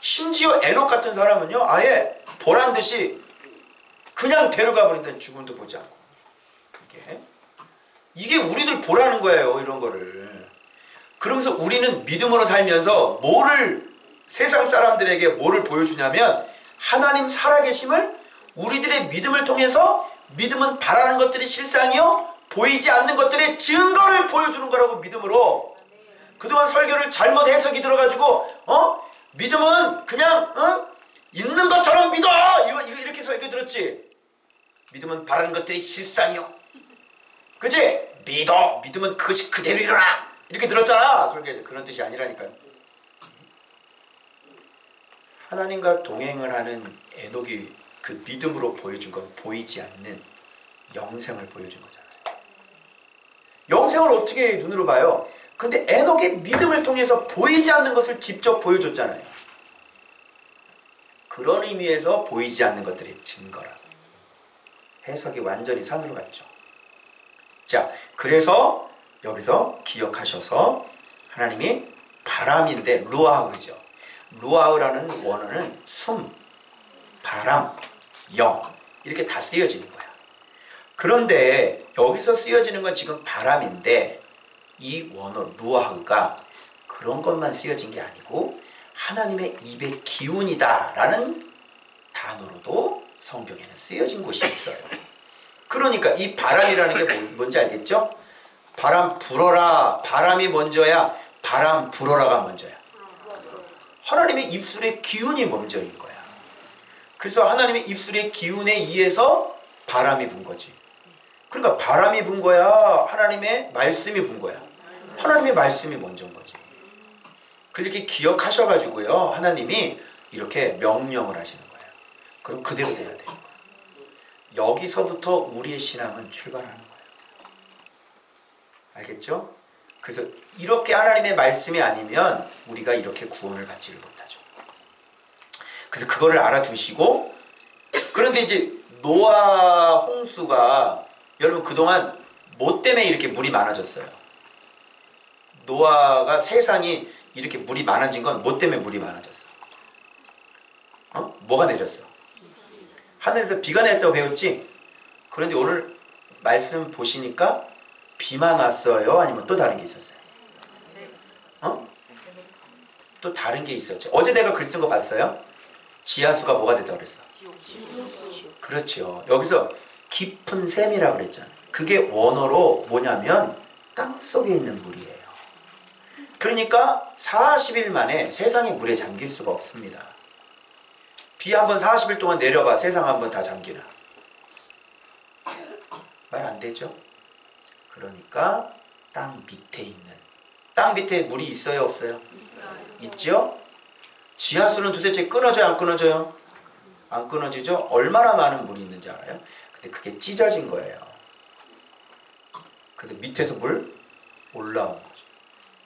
심지어 에녹 같은 사람은요 아예 보란듯이 그냥 데려가 버린다는 죽음도 보지 않고 이게 우리들 보라는 거예요. 이런 거를. 그러면서 우리는 믿음으로 살면서 뭐를 세상 사람들에게 뭐를 보여주냐면 하나님 살아계심을 우리들의 믿음을 통해서 믿음은 바라는 것들이 실상이요 보이지 않는 것들의 증거를 보여주는 거라고 믿음으로. 그동안 설교를 잘못 해석이 들어가지고 믿음은 그냥 있는 것처럼 믿어 이렇게 설교 들었지. 믿음은 바라는 것들이 실상이요 그치? 믿음은 그것이 그대로 일어나 이렇게 들었잖아 설교에서. 그런 뜻이 아니라니까. 하나님과 동행을 하는 에녹이 그 믿음으로 보여준 건 보이지 않는 영생을 보여준 거잖아요. 영생을 어떻게 눈으로 봐요? 근데 에녹의 믿음을 통해서 보이지 않는 것을 직접 보여줬잖아요. 그런 의미에서 보이지 않는 것들이 증거라. 해석이 완전히 산으로 갔죠. 자, 그래서 여기서 기억하셔서 하나님이 바람인데 루아흐죠. 루아흐라는 원어는 숨, 바람 영 이렇게 다 쓰여지는 거야. 그런데 여기서 쓰여지는 건 지금 바람인데 이 원어 루아흐가 그런 것만 쓰여진 게 아니고 하나님의 입의 기운이다 라는 단어로도 성경에는 쓰여진 곳이 있어요. 그러니까 이 바람이라는 게 뭔지 알겠죠? 바람 불어라. 바람이 먼저야? 바람 불어라가 먼저야? 하나님의 입술의 기운이 먼저인 거야. 그래서 하나님의 입술의 기운에 의해서 바람이 분 거지. 그러니까 바람이 분 거야? 하나님의 말씀이 분 거야? 하나님의 말씀이 먼저인 거지. 그렇게 기억하셔가지고요. 하나님이 이렇게 명령을 하시는 거예요. 그럼 그대로 돼야 돼요. 여기서부터 우리의 신앙은 출발하는 거예요. 알겠죠? 그래서 이렇게 하나님의 말씀이 아니면 우리가 이렇게 구원을 받지를 못하죠. 그래서 그거를 알아두시고, 그런데 이제 노아 홍수가 여러분 그동안 뭐 때문에 이렇게 물이 많아졌어요? 노아가 세상이 이렇게 물이 많아진 건 뭐 때문에 물이 많아졌어? 뭐가 내렸어? 하늘에서 비가 내렸다고 배웠지? 그런데 오늘 말씀 보시니까 비만 왔어요? 아니면 또 다른 게 있었어요? 또 다른 게 있었죠. 어제 내가 글 쓴 거 봤어요? 지하수가 뭐가 됐다고 그랬어? 그렇죠. 여기서 깊은 샘이라고 그랬잖아요. 그게 원어로 뭐냐면 땅속에 있는 물이에요. 그러니까 40일 만에 세상이 물에 잠길 수가 없습니다. 비 한번 40일 동안 내려봐. 세상 한번 다 잠기나? 말 안 되죠? 그러니까 땅 밑에 있는, 땅 밑에 물이 있어요? 없어요? 있죠? 지하수는 도대체 끊어져요? 안 끊어져요? 안 끊어지죠? 얼마나 많은 물이 있는지 알아요? 근데 그게 찢어진 거예요. 그래서 밑에서 물 올라온 거죠.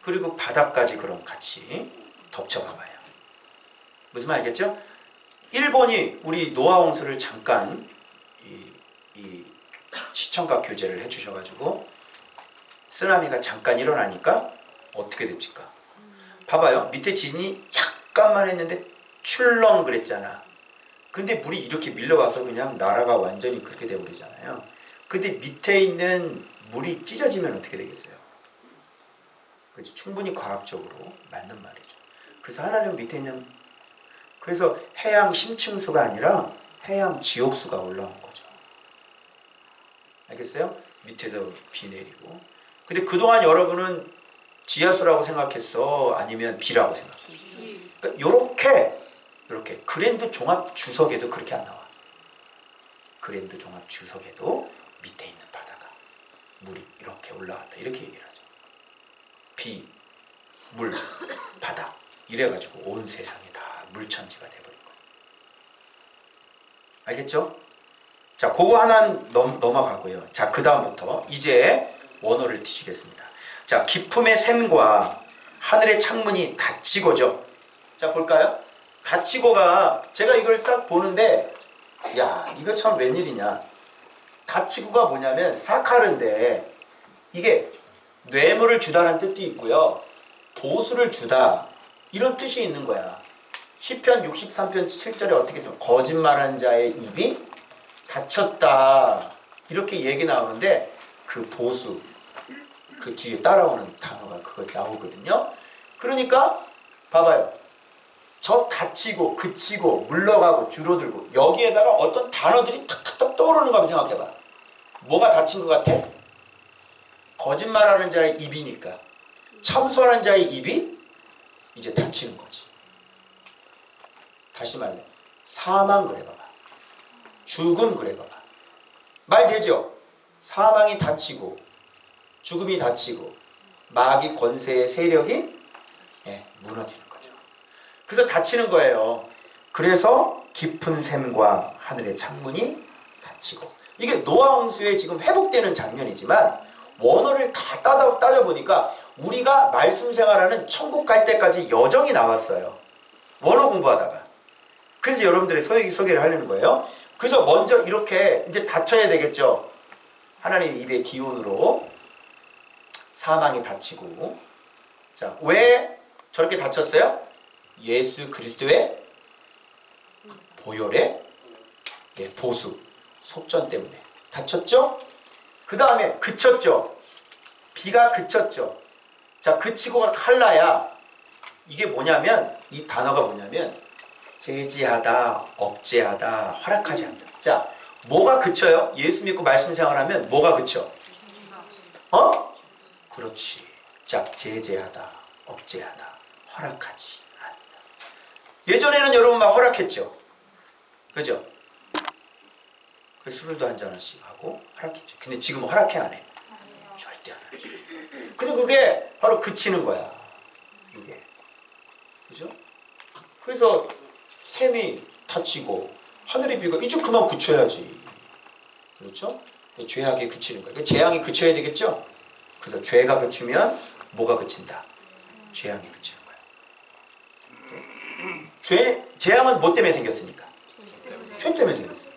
그리고 바닥까지 그럼 같이 덮쳐봐봐요. 무슨 말 알겠죠? 일본이 우리 노아 홍수를 잠깐 이 시청각 교제를 해주셔가지고 쓰나미가 잠깐 일어나니까 어떻게 됩니까? 봐봐요. 밑에 지진이 약간만 했는데 출렁 그랬잖아. 근데 물이 이렇게 밀려와서 그냥 나라가 완전히 그렇게 돼버리잖아요. 근데 밑에 있는 물이 찢어지면 어떻게 되겠어요? 그렇지? 충분히 과학적으로 맞는 말이죠. 그래서 하나님 밑에 있는, 그래서 해양 심층수가 아니라 해양 지옥수가 올라온 거죠. 알겠어요? 밑에서 비 내리고. 근데 그동안 여러분은 지하수라고 생각했어? 아니면 비라고 생각했어? 그러니까 요렇게 그랜드 종합 주석에도 그렇게 안 나와. 그랜드 종합 주석에도 밑에 있는 바다가 물이 이렇게 올라왔다 이렇게 얘기를 하죠. 비, 물, 바다 이래가지고 온 세상이 다 물천지가 돼버린 거예요. 알겠죠? 자, 그거 하나는 넘어가고요. 자, 그 다음부터 이제 원어를 드시겠습니다. 자, 기품의 샘과 하늘의 창문이 닫히고죠. 자, 볼까요? 닫히고가, 제가 이걸 딱 보는데, 야, 이거 참 웬일이냐. 닫히고가 뭐냐면 사카르인데, 이게 뇌물을 주다는 뜻도 있고요. 보수를 주다, 이런 뜻이 있는 거야. 시편 63편 7절에 어떻게 좀 거짓말한 자의 입이 닫혔다, 이렇게 얘기 나오는데 그 보수, 그 뒤에 따라오는 단어가 그거 나오거든요. 그러니까 봐봐요. 저 닫히고 그치고 물러가고 줄어들고 여기에다가 어떤 단어들이 탁탁탁 떠오르는 거 한번 생각해봐. 뭐가 닫힌 것 같아? 거짓말하는 자의 입이니까. 참소하는 자의 입이 이제 닫히는 거지. 다시 말해, 사망 그래봐봐. 죽음 그래봐봐. 말 되죠? 사망이 닫히고 죽음이 닫히고 마귀 권세의 세력이 무너지는 거죠. 그래서 닫히는 거예요. 그래서 깊은 샘과 하늘의 창문이 닫히고, 이게 노아 홍수에 지금 회복되는 장면이지만 원어를 다 따져보니까 우리가 말씀 생활하는 천국 갈 때까지 여정이 나왔어요. 원어 공부하다가. 그래서 여러분들의 소개를 하려는 거예요. 그래서 먼저 이렇게 이제 닫혀야 되겠죠. 하나님 입의 기운으로 사망이 닫히고. 자, 왜 저렇게 닫혔어요? 예수 그리스도의 보혈의 예, 보수, 속전 때문에 다쳤죠? 그 다음에 그쳤죠? 비가 그쳤죠? 자, 그치고가 칼라야. 이게 뭐냐면, 이 단어가 뭐냐면 제지하다, 억제하다, 허락하지 않다. 자, 뭐가 그쳐요? 예수 믿고 말씀 생활하면 뭐가 그쳐? 어? 그렇지. 자, 제재하다, 억제하다, 허락하지 않다. 예전에는 여러분 막 허락했죠? 그죠? 술도 한잔씩 하고 허락했죠. 근데 지금 허락해 안 해? 절대 안 하죠. 근데 그게 바로 그치는 거야. 이게. 그죠? 그래서 샘이 다치고 하늘이 비가 이제 그만 그쳐야지. 그렇죠? 죄악이 그치는 거야. 재앙이 그쳐야 되겠죠? 그래서 죄가 그치면 뭐가 그친다? 죄악이 그치는 거야. 재앙은 뭐 때문에 생겼습니까? 죄 때문에 생겼으니까.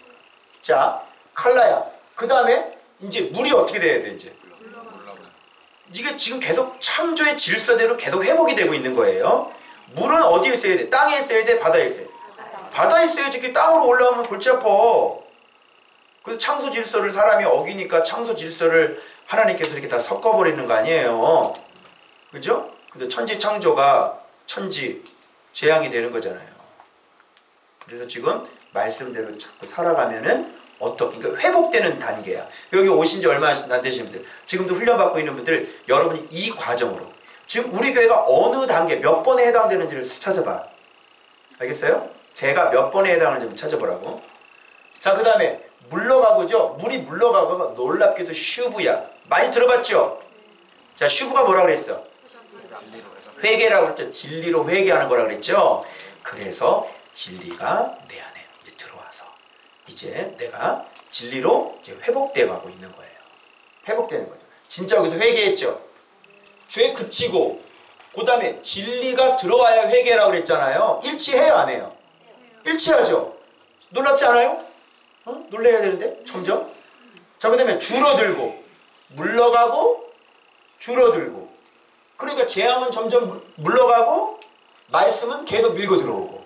자, 칼라야. 그 다음에 이제 물이 어떻게 돼야 돼, 이제? 이게 지금 계속 창조의 질서대로 계속 회복이 되고 있는 거예요. 물은 어디에 있어야 돼? 땅에 있어야 돼? 바다에 있어야 돼? 바다에 있어야지. 이렇게 땅으로 올라오면 골치 아파. 그래서 창조 질서를 사람이 어기니까 창조 질서를 하나님께서 이렇게 다 섞어버리는 거 아니에요. 그죠? 근데 천지 창조가 천지 재앙이 되는 거잖아요. 그래서 지금 말씀대로 자꾸 살아가면은 어떻게, 그러니까 회복되는 단계야. 여기 오신 지 얼마 안 되신 분들, 지금도 훈련받고 있는 분들, 여러분이 이 과정으로 지금 우리 교회가 어느 단계, 몇 번에 해당되는지를 찾아봐. 알겠어요? 제가 몇 번에 해당하는지 찾아보라고. 자, 그 다음에 물러가고죠. 물이 물러가고가 놀랍게도 슈브야. 많이 들어봤죠? 자, 슈브가 뭐라 그랬어? 회개라고 그랬죠. 진리로 회개하는 거라 그랬죠. 그래서 진리가 내 안에 이제 들어와서 이제 내가 진리로 이제 회복돼 가고 있는 거예요. 회복되는 거죠. 진짜 여기서 회개했죠. 죄 그치고 그 다음에 진리가 들어와야 회개라고 그랬잖아요. 일치해요, 안 해요? 일치하죠. 놀랍지 않아요? 놀래야 되는데 점점. 자, 그 다음에 줄어들고 물러가고 줄어들고. 그러니까 재앙은 점점 물러가고 말씀은 계속 밀고 들어오고.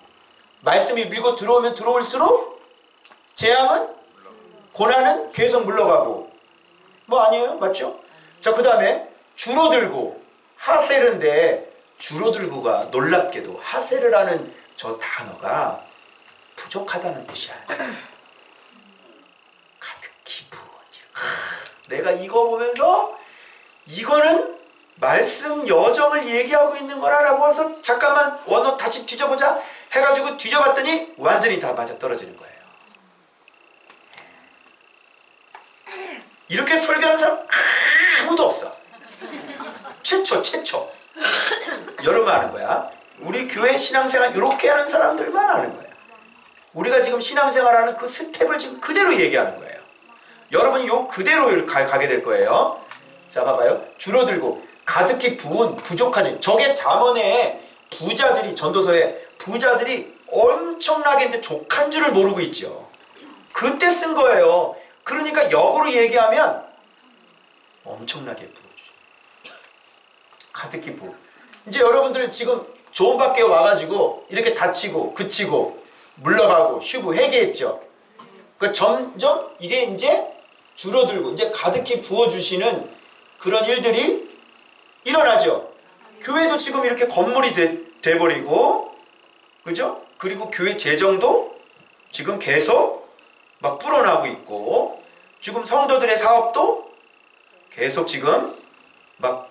말씀이 밀고 들어오면 들어올수록 재앙은, 고난은 계속 물러가고. 뭐 아니에요? 맞죠? 자, 그 다음에 줄어들고 하세르인데, 줄어들고가 놀랍게도 하세르라는 저 단어가 부족하다는 뜻이 아니에요. 가득히 부어지고. 내가 이거 보면서 이거는 말씀 여정을 얘기하고 있는 거라고 해서 잠깐만 원어 다시 뒤져보자 해가지고 뒤져봤더니 완전히 다 맞아떨어지는 거예요. 이렇게 설교하는 사람 아무도 없어. 최초. 여러분 아는 거야. 우리 교회 신앙생활 이렇게 하는 사람들만 아는 거야. 우리가 지금 신앙생활하는 그 스텝을 지금 그대로 얘기하는 거예요. 여러분이 요 그대로 가게 될 거예요. 자, 봐봐요. 줄어들고 가득히 부은 부족하지. 저게 잠언에 부자들이, 전도서에 부자들이 엄청나게 이제 족한 줄을 모르고 있죠. 그때 쓴 거예요. 그러니까 역으로 얘기하면 엄청나게 부어주죠. 가득히 부어. 이제 여러분들 지금 좋은 밖에 와가지고 이렇게 다치고 그치고 물러가고 쉬고 회개했죠. 그 점점 이게 이제 줄어들고 이제 가득히 부어주시는 그런 일들이 일어나죠. 교회도 지금 이렇게 건물이 돼버리고, 그죠? 그리고 교회 재정도 지금 계속 막 불어나고 있고, 지금 성도들의 사업도 계속 지금 막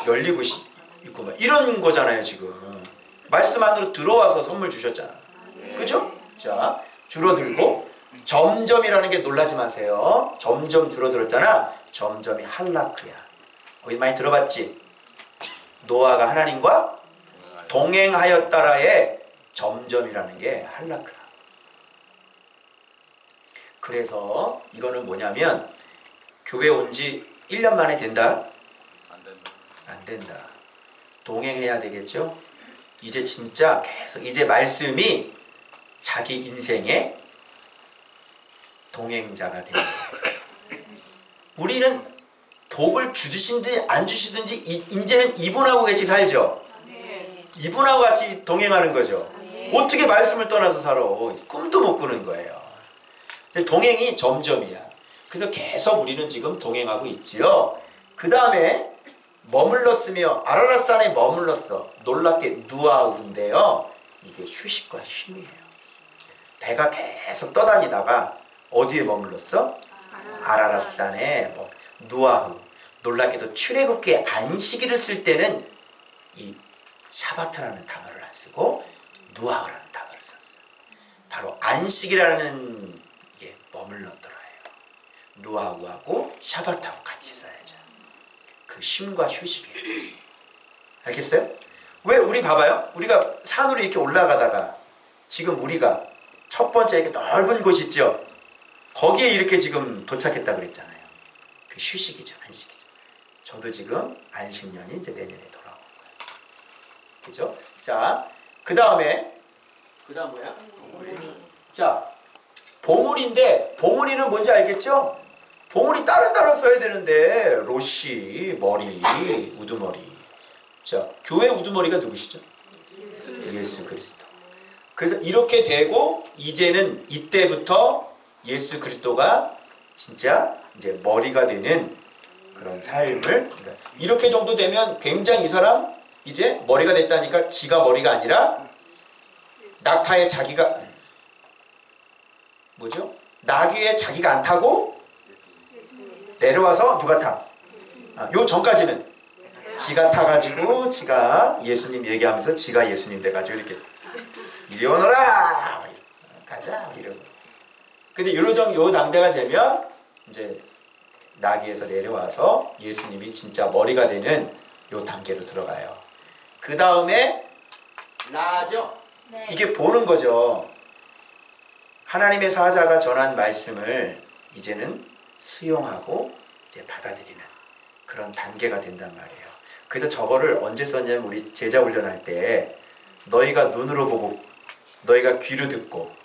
열리고 있고, 막 이런 거잖아요, 지금. 말씀 안으로 들어와서 선물 주셨잖아. 그죠? 자, 줄어들고, 점점이라는 게 놀라지 마세요. 점점 줄어들었잖아. 점점이 할라크야. 어디 많이 들어봤지? 노아가 하나님과 동행하였다라의 점점이라는 게 할라크라. 그래서 이거는 뭐냐면 교회 온 지 1년 만에 된다? 안 된다. 동행해야 되겠죠? 이제 진짜 계속 이제 말씀이 자기 인생의 동행자가 되는 거예요. 우리는 복을 주시든지 안 주시든지 이제는 이분하고 같이 살죠. 이분하고 같이 동행하는 거죠. 어떻게 말씀을 떠나서 살아? 꿈도 못 꾸는 거예요. 동행이 점점이야. 그래서 계속 우리는 지금 동행하고 있지요. 그 다음에 머물렀으며 아라랏산에 머물렀어. 놀랍게 누아우인데요. 이게 휴식과 쉼이에요. 배가 계속 떠다니다가 어디에 머물렀어? 아라랏산에 누아우. 놀랍게도 출애굽기에 안식일을 쓸 때는 이 샤바트라는 단어를 안 쓰고 누아우라는 단어를 썼어요. 바로 안식이라는 게 머물렀더라요. 누아우하고 샤바트하고 같이 써야죠. 그 쉼과 휴식이에요. 알겠어요? 왜 우리 봐봐요. 우리가 산으로 이렇게 올라가다가 지금 우리가 첫 번째 이렇게 넓은 곳 있죠. 거기에 이렇게 지금 도착했다 그랬잖아요. 그 휴식이죠. 안식이죠. 저도 지금 안식년이 이제 내년에 돌아온 거예요. 그죠? 자, 그 다음 뭐야? 보물이. 자, 보물인데 보물이는 뭔지 알겠죠? 보물이 따로 써야 되는데 로시, 머리, 우두머리. 자, 교회 우두머리가 누구시죠? 예수 그리스도. 그래서 이렇게 되고 이제는 이때부터 예수 그리스도가 진짜 이제 머리가 되는 그런 삶을, 그러니까 이렇게 정도 되면 굉장히 이 사람 이제 머리가 됐다니까 지가 머리가 아니라 낙타에 자기가 뭐죠? 나귀에 자기가 안 타고 내려와서 누가 타? 요 전까지는 지가 타가지고 지가 예수님 얘기하면서 지가 예수님 돼가지고 이렇게 이리 오너라 가자 이러고. 근데 요 당대가 되면 이제 나귀에서 내려와서 예수님이 진짜 머리가 되는 요 단계로 들어가요. 그 다음에 라죠. 네. 이게 보는 거죠. 하나님의 사자가 전한 말씀을 이제는 수용하고 이제 받아들이는 그런 단계가 된단 말이에요. 그래서 저거를 언제 썼냐면 우리 제자 훈련할 때 너희가 눈으로 보고 너희가 귀로 듣고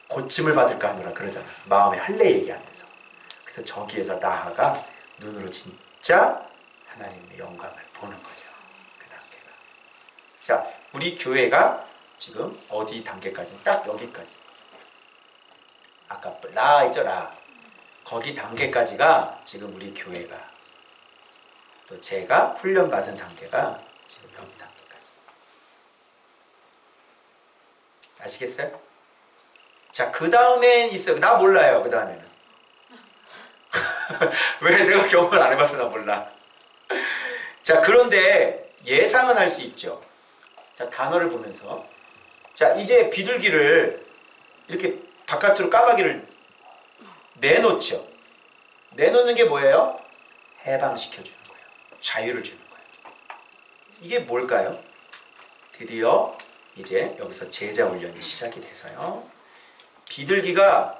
고침을 받을까 하노라 그러잖아. 마음에 할례 얘기하면서. 그래서 저기에서 나아가 눈으로 진짜 하나님의 영광을 보는 거죠. 그 단계가. 자, 우리 교회가 지금 어디 단계까지? 딱 여기까지. 아까 라 있죠, 라. 거기 단계까지가 지금 우리 교회가, 또 제가 훈련받은 단계가 지금 여기 단계까지. 아시겠어요? 자, 그 다음엔 있어요. 나 몰라요, 그 다음에는. 왜 내가 경험을 안 해봐서 나 몰라. 자, 그런데 예상은 할 수 있죠. 자, 단어를 보면서. 자, 이제 비둘기를 이렇게 바깥으로 까마귀를 내놓죠. 내놓는 게 뭐예요? 해방시켜주는 거예요. 자유를 주는 거예요. 이게 뭘까요? 드디어 이제 여기서 제자 훈련이 시작이 돼서요. 비둘기가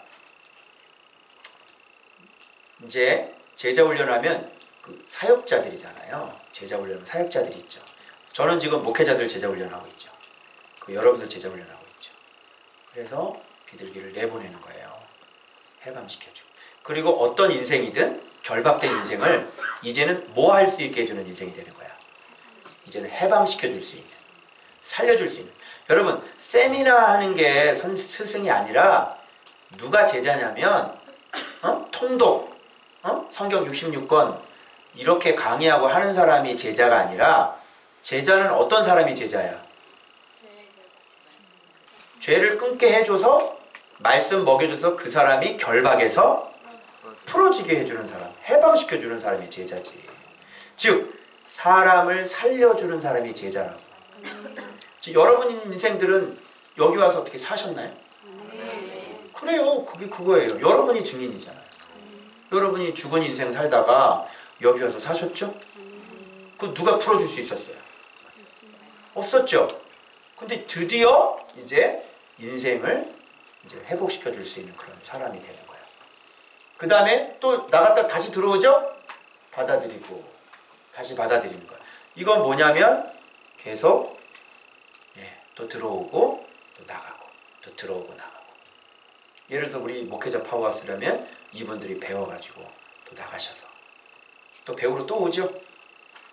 이제 제자 훈련하면 그 사역자들이잖아요. 제자 훈련은 사역자들이 있죠. 저는 지금 목회자들 제자 훈련하고 있죠. 그 여러분들 제자 훈련하고 있죠. 그래서 비둘기를 내보내는 거예요. 해방시켜주고. 그리고 어떤 인생이든 결박된 인생을 이제는 뭐 할 수 있게 해주는 인생이 되는 거야. 이제는 해방시켜줄 수 있는, 살려줄 수 있는. 여러분, 세미나 하는 게 스승이 아니라 누가 제자냐면 통독, 성경 66권 이렇게 강의하고 하는 사람이 제자가 아니라, 제자는 어떤 사람이 제자야? 죄를 끊게 해줘서 말씀 먹여줘서 그 사람이 결박에서 풀어지게 해주는 사람, 해방시켜주는 사람이 제자지. 즉 사람을 살려주는 사람이 제자라고. 여러분 인생들은 여기 와서 어떻게 사셨나요? 그래요. 그게 그거예요. 여러분이 증인이잖아요. 여러분이 죽은 인생 살다가 여기 와서 사셨죠? 그 누가 풀어줄 수 있었어요? 없었죠. 근데 드디어 이제 인생을 이제 회복시켜 줄 수 있는 그런 사람이 되는 거예요. 그 다음에 또 나갔다 다시 들어오죠? 받아들이고 다시 받아들이는 거예요. 이건 뭐냐면 계속 또 들어오고 또 나가고 또 들어오고 나가고. 예를 들어서 우리 목회자 파워하우스라면 이분들이 배워가지고 또 나가셔서 또 배우러 또 오죠.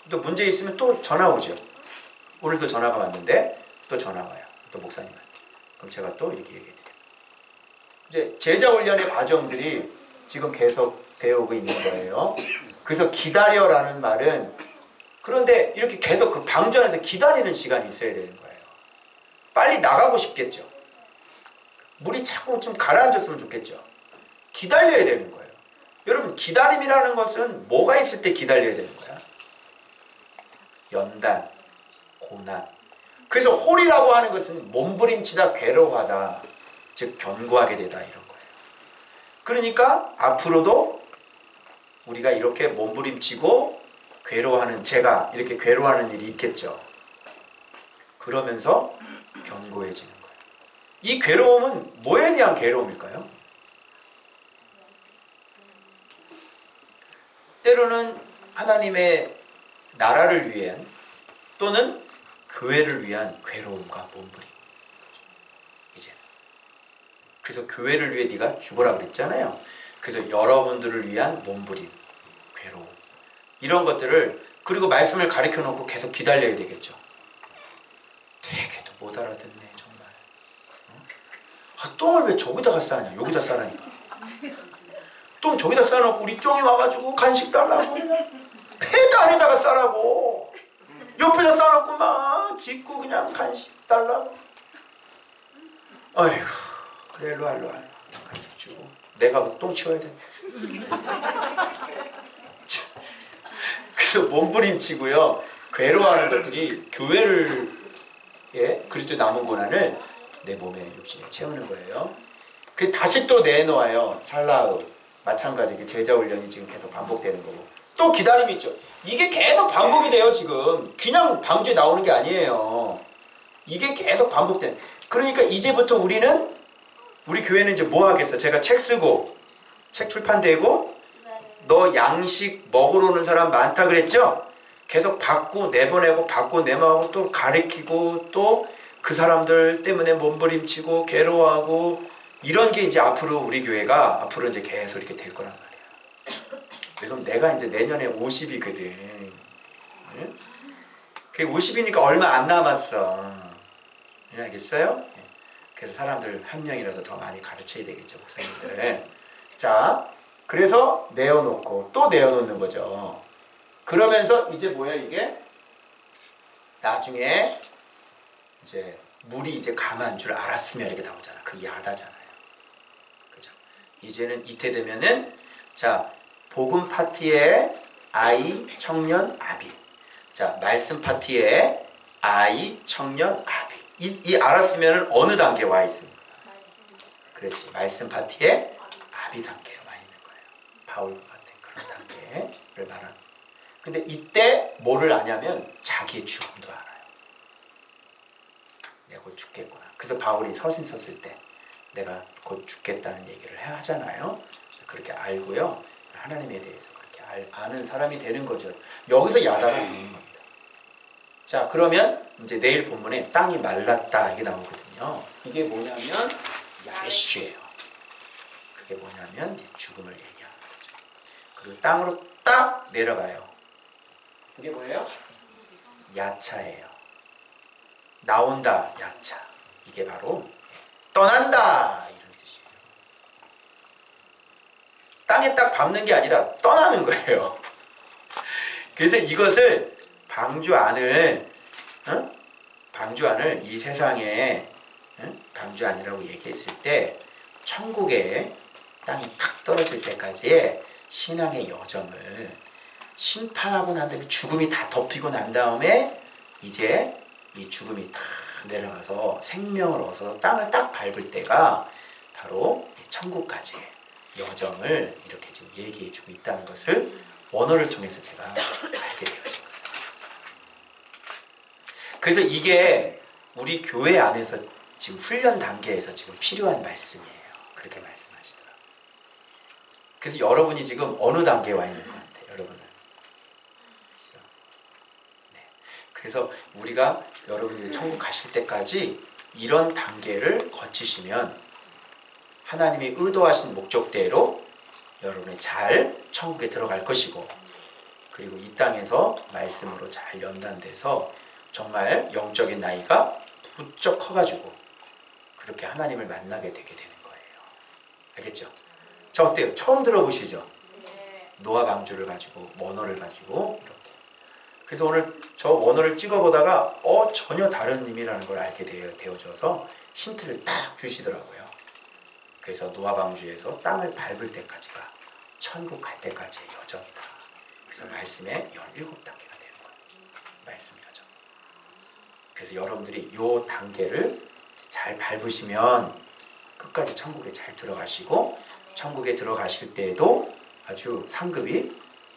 또 문제 있으면 또 전화 오죠. 오늘도 전화가 왔는데 또 전화 와요. 또 목사님한테. 그럼 제가 또 이렇게 얘기해드려요. 이제 제자 훈련의 과정들이 지금 계속 되어오고 있는 거예요. 그래서 기다려라는 말은, 그런데 이렇게 계속 그 방주 안에서 기다리는 시간이 있어야 되는 거예요. 빨리 나가고 싶겠죠. 물이 자꾸 좀 가라앉았으면 좋겠죠. 기다려야 되는 거예요. 여러분, 기다림이라는 것은 뭐가 있을 때 기다려야 되는 거야? 연단, 고난. 그래서 홀이라고 하는 것은 몸부림치다, 괴로워하다, 즉 견고하게 되다, 이런 거예요. 그러니까 앞으로도 우리가 이렇게 몸부림치고 괴로워하는, 제가 이렇게 괴로워하는 일이 있겠죠. 그러면서 견고해지는 거예요. 이 괴로움은 뭐에 대한 괴로움일까요? 때로는 하나님의 나라를 위한, 또는 교회를 위한 괴로움과 몸부림. 이제 그래서 교회를 위해 네가 죽어라 그랬잖아요. 그래서 여러분들을 위한 몸부림, 괴로움, 이런 것들을, 그리고 말씀을 가르쳐 놓고 계속 기다려야 되겠죠. 되게도 못 알아듣네 정말. 똥을 왜 저기다가 싸냐, 여기다 싸라니까. 똥 저기다 싸놓고 우리 쫑이 와가지고 간식 달라고 그냥 패드 안에다가 싸라고, 옆에다 싸놓고 막 짓고 그냥 간식 달라고. 어이구, 그래, 일로와 간식 주고 내가 뭐 똥 치워야 돼. 그래서 몸부림치고요, 괴로워하는 것들이 교회를, 그리스도의 남은 고난을 내 몸에, 육신에 채우는 거예요. 그 다시 또 내놓아요. 살라흡, 마찬가지 제자 훈련이 지금 계속 반복되는 거고, 또 기다림이 있죠. 이게 계속 반복이 돼요. 지금 그냥 방주에 나오는 게 아니에요. 이게 계속 반복된. 그러니까 이제부터 우리 교회는 이제 뭐 하겠어? 제가 책 쓰고 책 출판되고 너 양식 먹으러 오는 사람 많다 그랬죠? 계속 받고 내보내고 받고 내보내고 또 가르치고 또 그 사람들 때문에 몸부림치고 괴로워하고, 이런 게 이제 앞으로 우리 교회가 앞으로 이제 계속 이렇게 될 거란 말이야. 그럼 내가 이제 내년에 50이거든. 응? 그게 50이니까 얼마 안 남았어. 알겠어요? 그래서 사람들 한 명이라도 더 많이 가르쳐야 되겠죠, 목사님들. 자, 그래서 내어놓고 또 내어놓는 거죠. 그러면서 이제 뭐야, 이게? 나중에 이제 물이 이제 감한 줄 알았으면 이렇게 나오잖아. 그 야다잖아요. 그죠? 이제는 이때 되면은, 자, 복음 파티에 아이, 청년, 아비. 자, 말씀 파티에 아이, 청년, 아비. 이 알았으면은 어느 단계에 와 있습니까? 그렇지. 말씀 파티에 아비 단계에 와 있는 거예요. 바울과 같은 그런 단계를 말하는. 근데 이때 뭐를 아냐면 자기의 죽음도 알아요. 내가 곧 죽겠구나. 그래서 바울이 서신 썼을 때 내가 곧 죽겠다는 얘기를 하잖아요. 그렇게 알고요, 하나님에 대해서 그렇게 아는 사람이 되는 거죠. 여기서 야다가 나오는 겁니다. 자, 그러면 이제 내일 본문에 땅이 말랐다 이게 나오거든요. 이게 뭐냐면 야베슈예요. 그게 뭐냐면 죽음을 얘기하는 거죠. 그리고 땅으로 딱 내려가요. 그게 뭐예요? 야차예요. 나온다, 야차. 이게 바로 떠난다 이런 뜻이에요. 땅에 딱 밟는 게 아니라 떠나는 거예요. 그래서 이것을 방주 안을 이 세상에 방주 안이라고 얘기했을 때, 천국에 땅이 탁 떨어질 때까지의 신앙의 여정을, 심판하고 난 다음에 죽음이 다 덮이고 난 다음에 이제 이 죽음이 탁 내려가서 생명을 얻어서 땅을 딱 밟을 때가 바로 천국까지의 여정을 이렇게 지금 얘기해 주고 있다는 것을 원어를 통해서 제가 알게 되어진 거예요. 그래서 이게 우리 교회 안에서 지금 훈련 단계에서 지금 필요한 말씀이에요. 그렇게 말씀하시더라고요. 그래서 여러분이 지금 어느 단계에 와 있는 것 같아요, 여러분은? 네. 그래서 우리가 여러분이 천국 가실 때까지 이런 단계를 거치시면 하나님이 의도하신 목적대로 여러분이 잘 천국에 들어갈 것이고, 그리고 이 땅에서 말씀으로 잘 연단돼서 정말 영적인 나이가 부쩍 커가지고 그렇게 하나님을 만나게 되게 되는 거예요. 알겠죠? 자, 어때요? 처음 들어보시죠? 노아 방주를 가지고 원어를 가지고 이렇게. 그래서 오늘 저 원어를 찍어보다가 전혀 다른 의미라는 걸 알게 되어져서 힌트를 딱 주시더라고요. 그래서 노아 방주에서 땅을 밟을 때까지가 천국 갈 때까지의 여정이다. 그래서 말씀의 17단계가 되는 거예요. 말씀 여정. 그래서 여러분들이 이 단계를 잘 밟으시면 끝까지 천국에 잘 들어가시고, 천국에 들어가실 때에도 아주 상급이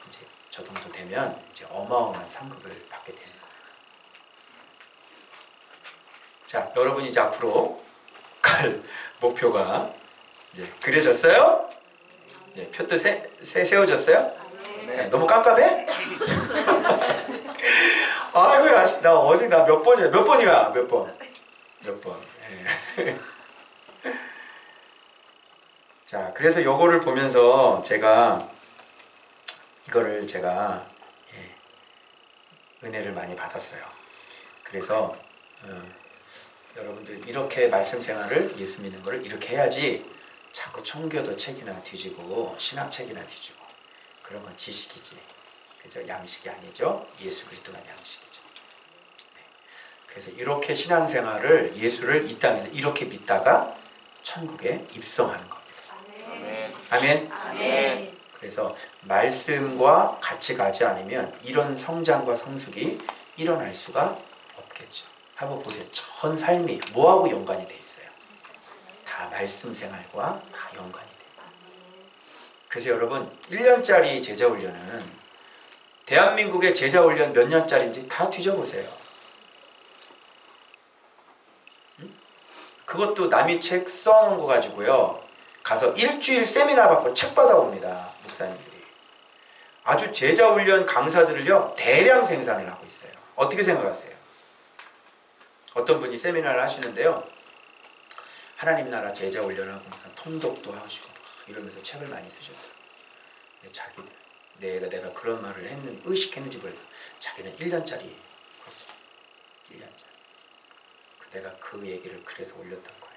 이제 저 정도 되면 이제 어마어마한 상급을 받게 되는 거예요. 자, 여러분이 이제 앞으로 갈 목표가 이제 그려졌어요? 네, 표도 세워졌어요? 네, 너무 깜깜해? 아이고야, 나 어디 나 몇 번이야? 몇 번이야? 몇 번? 몇 번? 네. 자, 그래서 요거를 보면서 이거를 제가 은혜를 많이 받았어요. 그래서 여러분들 이렇게 말씀 생활을, 예수 믿는 거를 이렇게 해야지 자꾸 청교도 책이나 뒤지고 신학책이나 뒤지고 그런 건 지식이지, 그죠? 양식이 아니죠. 예수 그리스도가 양식이죠. 네. 그래서 이렇게 신앙생활을, 예수를 이 땅에서 이렇게 믿다가 천국에 입성하는 겁니다. 아멘. 아멘. 그래서 말씀과 같이 가지 않으면 이런 성장과 성숙이 일어날 수가 없겠죠. 한번 보세요. 전 삶이 뭐하고 연관이 돼 있어요? 다 말씀 생활과 다 연관이 돼요. 그래서 여러분 1년짜리 제자훈련은 대한민국의 제자훈련 몇 년짜리인지 다 뒤져보세요. 그것도 남이 책 써놓은 거 가지고요. 가서 일주일 세미나 받고 책 받아옵니다. 목사님들이. 아주 제자훈련 강사들을요, 대량 생산을 하고 있어요. 어떻게 생각하세요? 어떤 분이 세미나를 하시는데요. 하나님 나라 제자훈련하고 무슨 통독도 하시고 막 이러면서 책을 많이 쓰셨어요. 내가 그런 말을 의식했는지 모르겠어요. 자기는 1년짜리 코스. 1년짜리. 내가 그 얘기를 그래서 올렸던 거예요.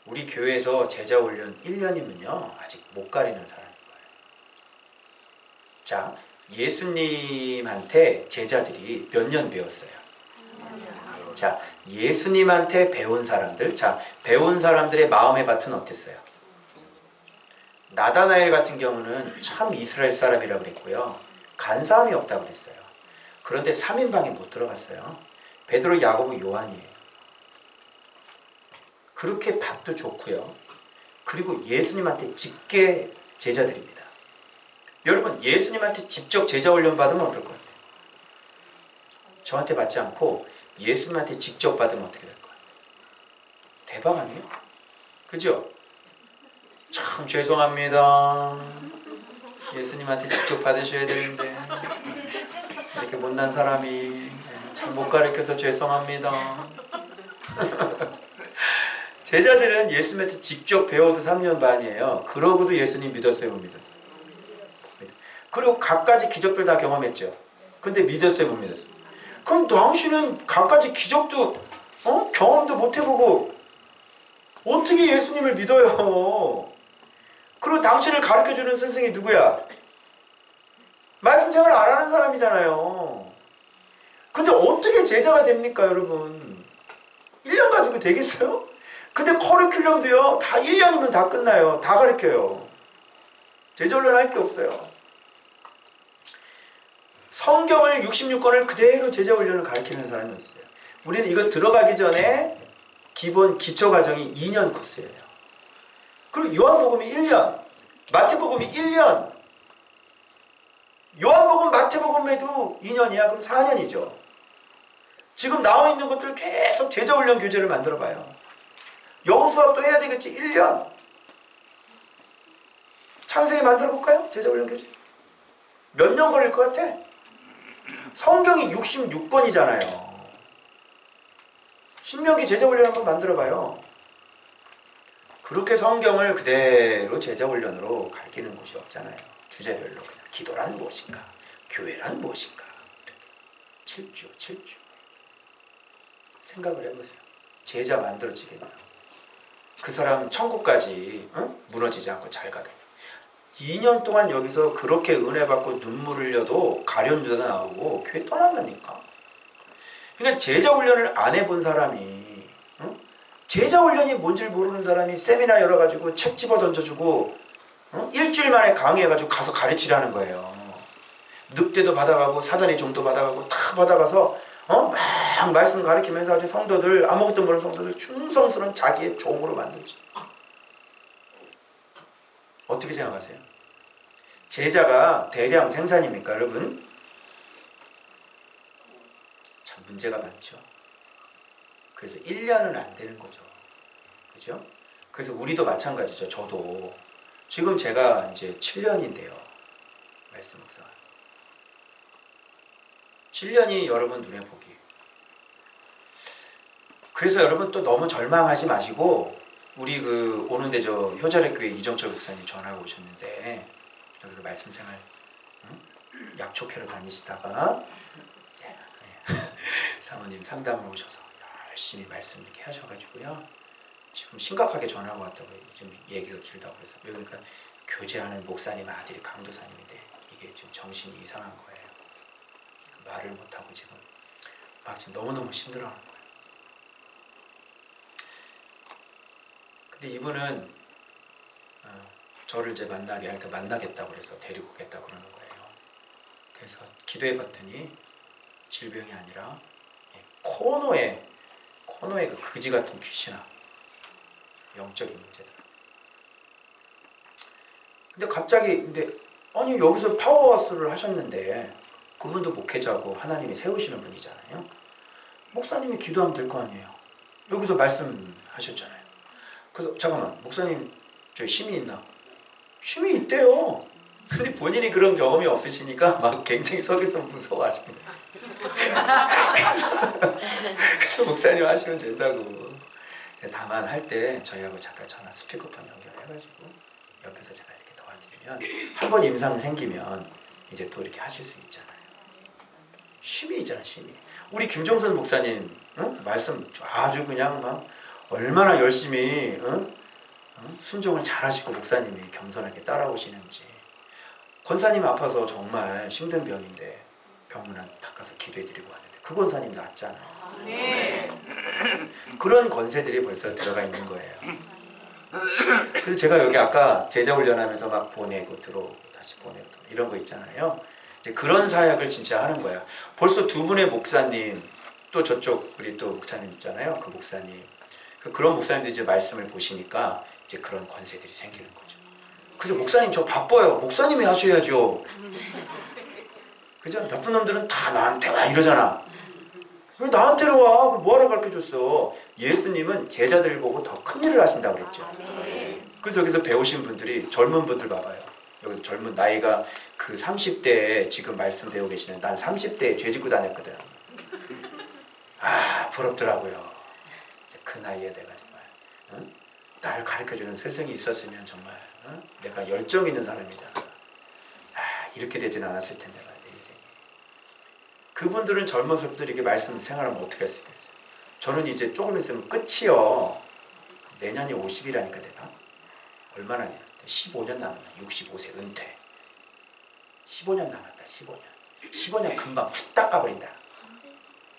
우리 교회에서 제자훈련 1년이면요 아직 못 가리는 사람인 거예요. 자, 예수님한테 제자들이 몇 년 배웠어요? 자, 예수님한테 배운 사람들, 자, 배운 사람들의 마음의 밭은 어땠어요? 나다나엘 같은 경우는 참 이스라엘 사람이라고 그랬고요, 간사함이 없다고 그랬어요. 그런데 3인방에 못 들어갔어요. 베드로, 야고보, 요한이에요. 그렇게 밭도 좋고요. 그리고 예수님한테 직계 제자들입니다. 여러분, 예수님한테 직접 제자훈련 받으면 어떨 것 같아요? 저한테 받지 않고 예수님한테 직접 받으면 어떻게 될 것 같아요? 대박 아니에요? 그죠? 참 죄송합니다. 예수님한테 직접 받으셔야 되는데 이렇게 못난 사람이 참 못 가르쳐서 죄송합니다. 제자들은 예수님한테 직접 배워도 3년 반이에요. 그러고도 예수님 믿었어요, 못 믿었어요? 그리고 갖가지 기적들 다 경험했죠. 근데 믿었어요, 못 믿었어요? 그럼 당신은 갖가지 기적도 경험도 못 해보고 어떻게 예수님을 믿어요? 그리고 당신을 가르쳐주는 스승이 누구야? 말씀 생활 안 하는 사람이잖아요. 근데 어떻게 제자가 됩니까, 여러분? 1년 가지고 되겠어요? 근데 커리큘럼도요, 다 1년이면 다 끝나요. 다 가르쳐요. 제자훈련 할 게 없어요. 성경을 66권을 그대로 제자훈련을 가르치는 사람이 있어요. 우리는 이거 들어가기 전에 기본 기초과정이 2년 코스예요. 그리고 요한복음이 1년, 마태복음이 1년, 요한복음, 마태복음에도 2년이야. 그럼 4년이죠. 지금 나와 있는 것들 계속 제자훈련 교재를 만들어봐요. 여호수아도 해야 되겠지. 1년. 창세기 만들어볼까요? 제자훈련 교재. 몇 년 걸릴 것 같아? 성경이 66권이잖아요. 신명기 제자훈련 한번 만들어봐요. 그렇게 성경을 그대로 제자훈련으로 가르치는 곳이 없잖아요. 주제별로 그냥 기도란 무엇인가, 교회란 무엇인가, 이렇게 7주 생각을 해보세요. 제자 만들어지겠나? 그 사람 천국까지 무너지지 않고 잘 가겠냐. 2년 동안 여기서 그렇게 은혜 받고 눈물 흘려도 가련주사 나오고 교회 떠난다니까. 그러니까 제자 훈련을 안 해본 사람이, 제자 훈련이 뭔지 모르는 사람이 세미나 열어가지고 책 집어 던져주고 일주일 만에 강의해가지고 가서 가르치라는 거예요. 늑대도 받아가고 사단의 종도 받아가고 다 받아가서 막 말씀 가르치면서 아주 성도들, 아무것도 모르는 성도들 충성스러운 자기의 종으로 만들지. 어떻게 생각하세요? 제자가 대량 생산입니까, 여러분? 참 문제가 많죠. 그래서 1년은 안 되는 거죠. 그죠? 그래서 우리도 마찬가지죠. 저도 지금 제가 이제 7년인데요. 말씀 묵상. 7년이 여러분 눈에 보기. 그래서 여러분 또 너무 절망하지 마시고, 우리 그 오는데 저 효자력교회 이정철 목사님 전화가 오셨는데, 여기서 말씀 생활 약촉회로 다니시다가 이제 사모님 상담을 오셔서 열심히 말씀 이렇게 하셔가지고요. 지금 심각하게 전화가 왔다고. 지금 얘기가 길다고 그래서. 그러니까 교제하는 목사님 아들이 강도사님인데 이게 지금 정신이 이상한 거예요. 말을 못하고 지금 막 지금 너무너무 힘들어하는 거예요. 근데 이분은 저를 이제 만나겠다고 그래서 데리고 오겠다고 그러는 거예요. 그래서 기도해 봤더니 질병이 아니라 코너에 그 그지 같은 귀신아, 영적인 문제다. 근데 갑자기 아니 여기서 파워하우스를 하셨는데 그분도 목회자고 하나님이 세우시는 분이잖아요. 목사님이 기도하면 될 거 아니에요. 여기서 말씀하셨잖아요. 그래서 잠깐만, 목사님 저 힘이 있나? 힘이 있대요. 근데 본인이 그런 경험이 없으시니까 막 굉장히 속에서 무서워하시는 거예요. 그래서 목사님 하시면 된다고. 다만 할 때 저희하고 잠깐 전화 스피커폰 연결해가지고 옆에서 제가 이렇게 도와드리면 한 번 임상 생기면 이제 또 이렇게 하실 수 있잖아요. 힘이 있잖아, 힘이. 우리 김종선 목사님 말씀 아주 그냥 막 얼마나 열심히 순종을 잘하시고 목사님이 겸손하게 따라오시는지. 권사님 아파서 정말 힘든 병인데 병문안 딱 가서 기도해드리고 왔는데 그 권사님 낫잖아요. 네. 그런 권세들이 벌써 들어가 있는 거예요. 그래서 제가 여기 아까 제자 훈련하면서 막 보내고 들어오고 다시 보내고 이런 거 있잖아요. 이제 그런 사역을 진짜 하는 거야. 벌써 두 분의 목사님, 또 저쪽 우리 또 목사님 있잖아요. 그 목사님, 그런 목사님들이 이제 말씀을 보시니까 이제 그런 권세들이 생기는 거죠. 그래서 목사님 저 바빠요. 목사님이 하셔야죠. 그죠? 나쁜 놈들은 다 나한테 와 이러잖아. 왜 나한테로 와? 뭐하러 가르쳐줬어? 예수님은 제자들 보고 더 큰 일을 하신다고 그랬죠. 그래서 여기서 배우신 분들이 젊은 분들 봐봐요. 여기서 젊은 나이가 그 30대에 지금 말씀 배우고 계시는, 난 30대에 죄 짓고 다녔거든. 아, 부럽더라고요. 이제 그 나이에 내가 정말 나를 가르쳐주는 스승이 있었으면 정말 내가 열정 있는 사람이잖아. 아, 이렇게 되지는 않았을 텐데 내 인생이. 그분들은 젊어서부터 이렇게 말씀 생활하면 어떻게 할 수 있겠어요? 저는 이제 조금 있으면 끝이요. 내년이 50이라니까 내가. 얼마나 남았다. 15년 남았다. 65세 은퇴. 15년 남았다. 15년. 15년 금방 후딱 가버린다.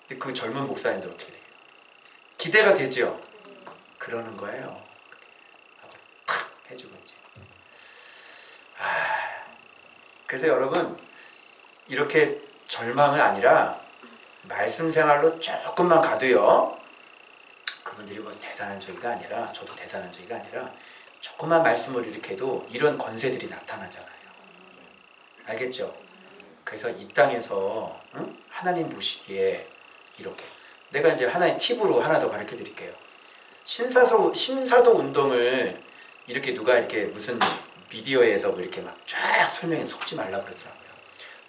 근데 그 젊은 목사님들 어떻게 돼요? 기대가 되죠? 그러는 거예요. 하고 탁 해주고 이제. 그래서 여러분 이렇게 절망은 아니라 말씀 생활로 조금만 가도요. 그분들이 뭐 대단한 저희가 아니라, 저도 대단한 저희가 아니라 조금만 말씀을 이렇게 해도 이런 권세들이 나타나잖아요. 알겠죠? 그래서 이 땅에서 하나님 보시기에 이렇게, 내가 이제 하나의 팁으로 하나 더 가르쳐 드릴게요. 신사도 운동을 이렇게 누가 이렇게 무슨 미디어에서 뭐 이렇게 막 쫙 설명해 속지 말라고 그러더라고요.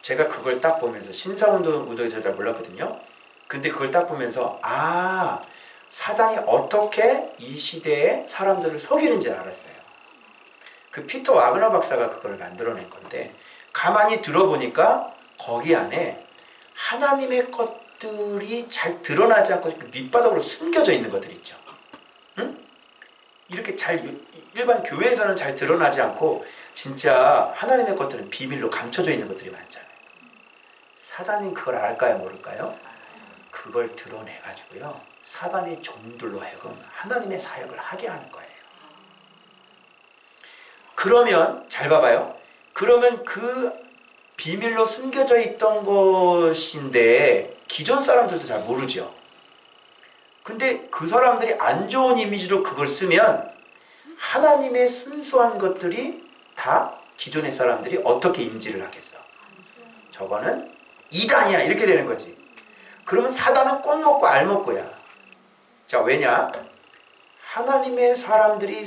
제가 그걸 딱 보면서, 신사운동에서 잘 몰랐거든요. 근데 그걸 딱 보면서 아, 사단이 어떻게 이 시대에 사람들을 속이는지 알았어요. 그 피터 와그너 박사가 그걸 만들어낸 건데, 가만히 들어보니까 거기 안에 하나님의 것들이 잘 드러나지 않고 밑바닥으로 숨겨져 있는 것들 있죠. 응? 이렇게 잘 일반 교회에서는 잘 드러나지 않고 진짜 하나님의 것들은 비밀로 감춰져 있는 것들이 많잖아요. 사단이 그걸 알까요, 모를까요? 그걸 드러내가지고요, 사단의 종들로 하여금 하나님의 사역을 하게 하는 거예요. 그러면 잘 봐봐요. 그러면 그 비밀로 숨겨져 있던 것인데 기존 사람들도 잘 모르죠. 근데 그 사람들이 안 좋은 이미지로 그걸 쓰면 하나님의 순수한 것들이 다 기존의 사람들이 어떻게 인지를 하겠어? 저거는 이단이야, 이렇게 되는 거지. 그러면 사단은 꼭 먹고 알 먹고야. 자, 왜냐? 하나님의 사람들이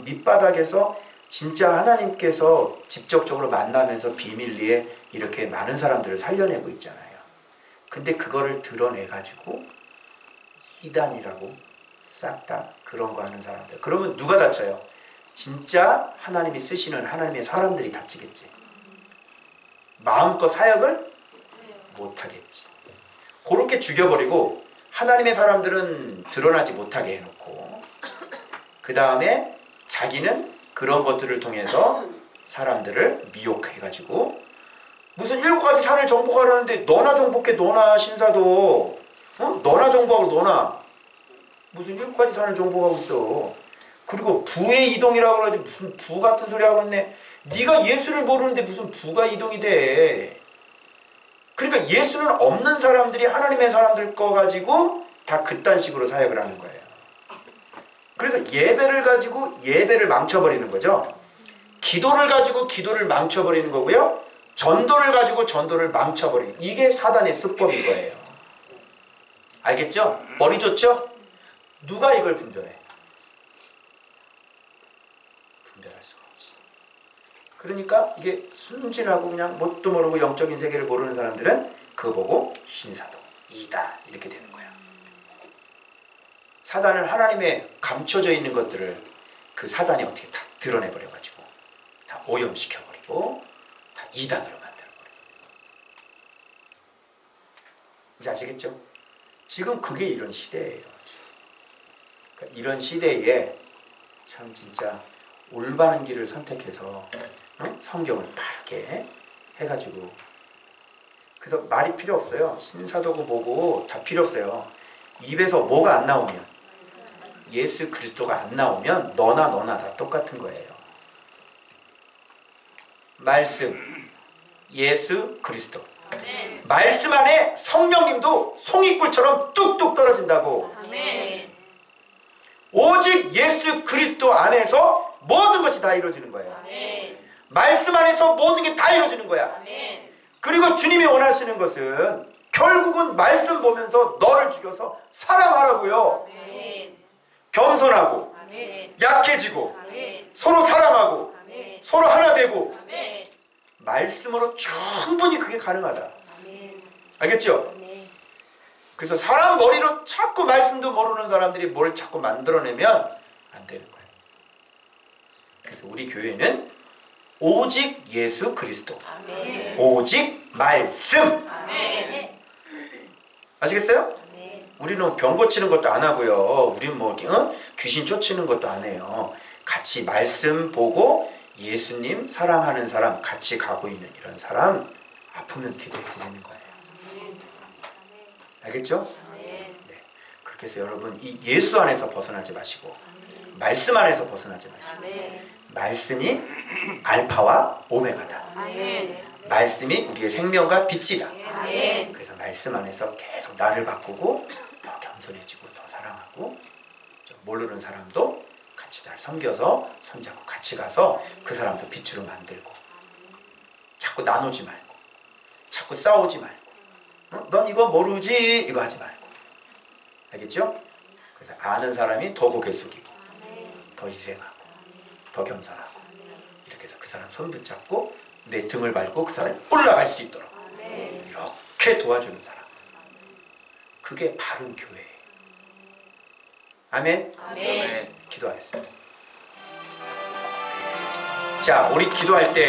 밑바닥에서 진짜 하나님께서 직접적으로 만나면서 비밀리에 이렇게 많은 사람들을 살려내고 있잖아요. 근데 그거를 드러내가지고 이단이라고 싹 다 그런 거 하는 사람들. 그러면 누가 다쳐요? 진짜 하나님이 쓰시는 하나님의 사람들이 다치겠지. 마음껏 사역을 못하겠지. 그렇게 죽여버리고 하나님의 사람들은 드러나지 못하게 해놓고, 그 다음에 자기는 그런 것들을 통해서 사람들을 미혹해가지고 무슨 7가지 산을 정복하려는데 너나 정복해, 너나 신사도 너나 정복하고 너나 무슨 7가지 산을 정복하고 있어. 그리고 부의 이동이라고 하지 무슨 부 같은 소리 하고 있네. 네가 예수를 모르는데 무슨 부가 이동이 돼. 그러니까 예수는 없는 사람들이 하나님의 사람들 거 가지고 다 그딴 식으로 사역을 하는 거예요. 그래서 예배를 가지고 예배를 망쳐버리는 거죠. 기도를 가지고 기도를 망쳐버리는 거고요. 전도를 가지고 전도를 망쳐버리는, 이게 사단의 수법인 거예요. 알겠죠? 머리 좋죠? 누가 이걸 분별해? 분별할 수가 없지. 그러니까 이게 순진하고 그냥 뭣도 모르고 영적인 세계를 모르는 사람들은 그거 보고 신사도 이다 이렇게 되는 거야. 사단은 하나님의 감춰져 있는 것들을 그 사단이 어떻게 다 드러내버려가지고 다 오염시켜버리고 다 이단으로 만들어버려요. 이제 아시겠죠? 지금 그게 이런 시대예요. 그러니까 이런 시대에 참 진짜 올바른 길을 선택해서 성경을 바르게 해가지고, 그래서 말이 필요 없어요. 신사도고 뭐고 다 필요 없어요. 입에서 뭐가 안 나오면, 예수 그리스도가 안 나오면 너나 다 똑같은 거예요. 말씀, 예수 그리스도. 아멘. 말씀 안에 성령님도 송이꿀처럼 뚝뚝 떨어진다고. 아멘. 오직 예수 그리스도 안에서 모든 것이 다 이루어지는 거예요. 아멘. 말씀 안에서 모든 게 다 이루어지는 거야. 아멘. 그리고 주님이 원하시는 것은 결국은 말씀 보면서 너를 죽여서 사랑하라고요. 아멘. 겸손하고 아멘. 약해지고 아멘. 서로 사랑하고 아멘. 서로 하나 되고 아멘. 말씀으로 충분히 그게 가능하다. 아멘. 알겠죠? 아멘. 그래서 사람 머리로 자꾸 말씀도 모르는 사람들이 뭘 자꾸 만들어내면 안 되는 거예요. 그래서 우리 교회는 오직 예수 그리스도, 아멘. 오직 말씀. 아멘. 아시겠어요? 아멘. 우리는 병 고치는 것도 안 하고요. 우리는 뭐 귀신 쫓는 것도 안 해요. 같이 말씀 보고 예수님 사랑하는 사람, 같이 가고 있는 이런 사람 아프면 기도해 드리는 거예요. 알겠죠? 네. 그렇게 해서 여러분 이 예수 안에서 벗어나지 마시고 말씀 안에서 벗어나지 마시고, 말씀이 알파와 오메가다. 말씀이 우리의 생명과 빛이다. 그래서 말씀 안에서 계속 나를 바꾸고 더 겸손해지고 더 사랑하고, 모르는 사람도 같이 잘 섬겨서 손잡고 같이 가서 그 사람도 빛으로 만들고, 자꾸 나누지 말고 자꾸 싸우지 말고 넌 이거 모르지 이거 하지 말고. 알겠죠? 그래서 아는 사람이 더 고개 숙이고 더 희생하고 더 겸손하고, 이렇게 해서 그 사람 손 붙잡고 내 등을 밟고 그 사람이 올라갈 수 있도록 이렇게 도와주는 사람, 그게 바른 교회예요. 아멘? 아멘. 기도하겠습니다. 자, 우리 기도할 때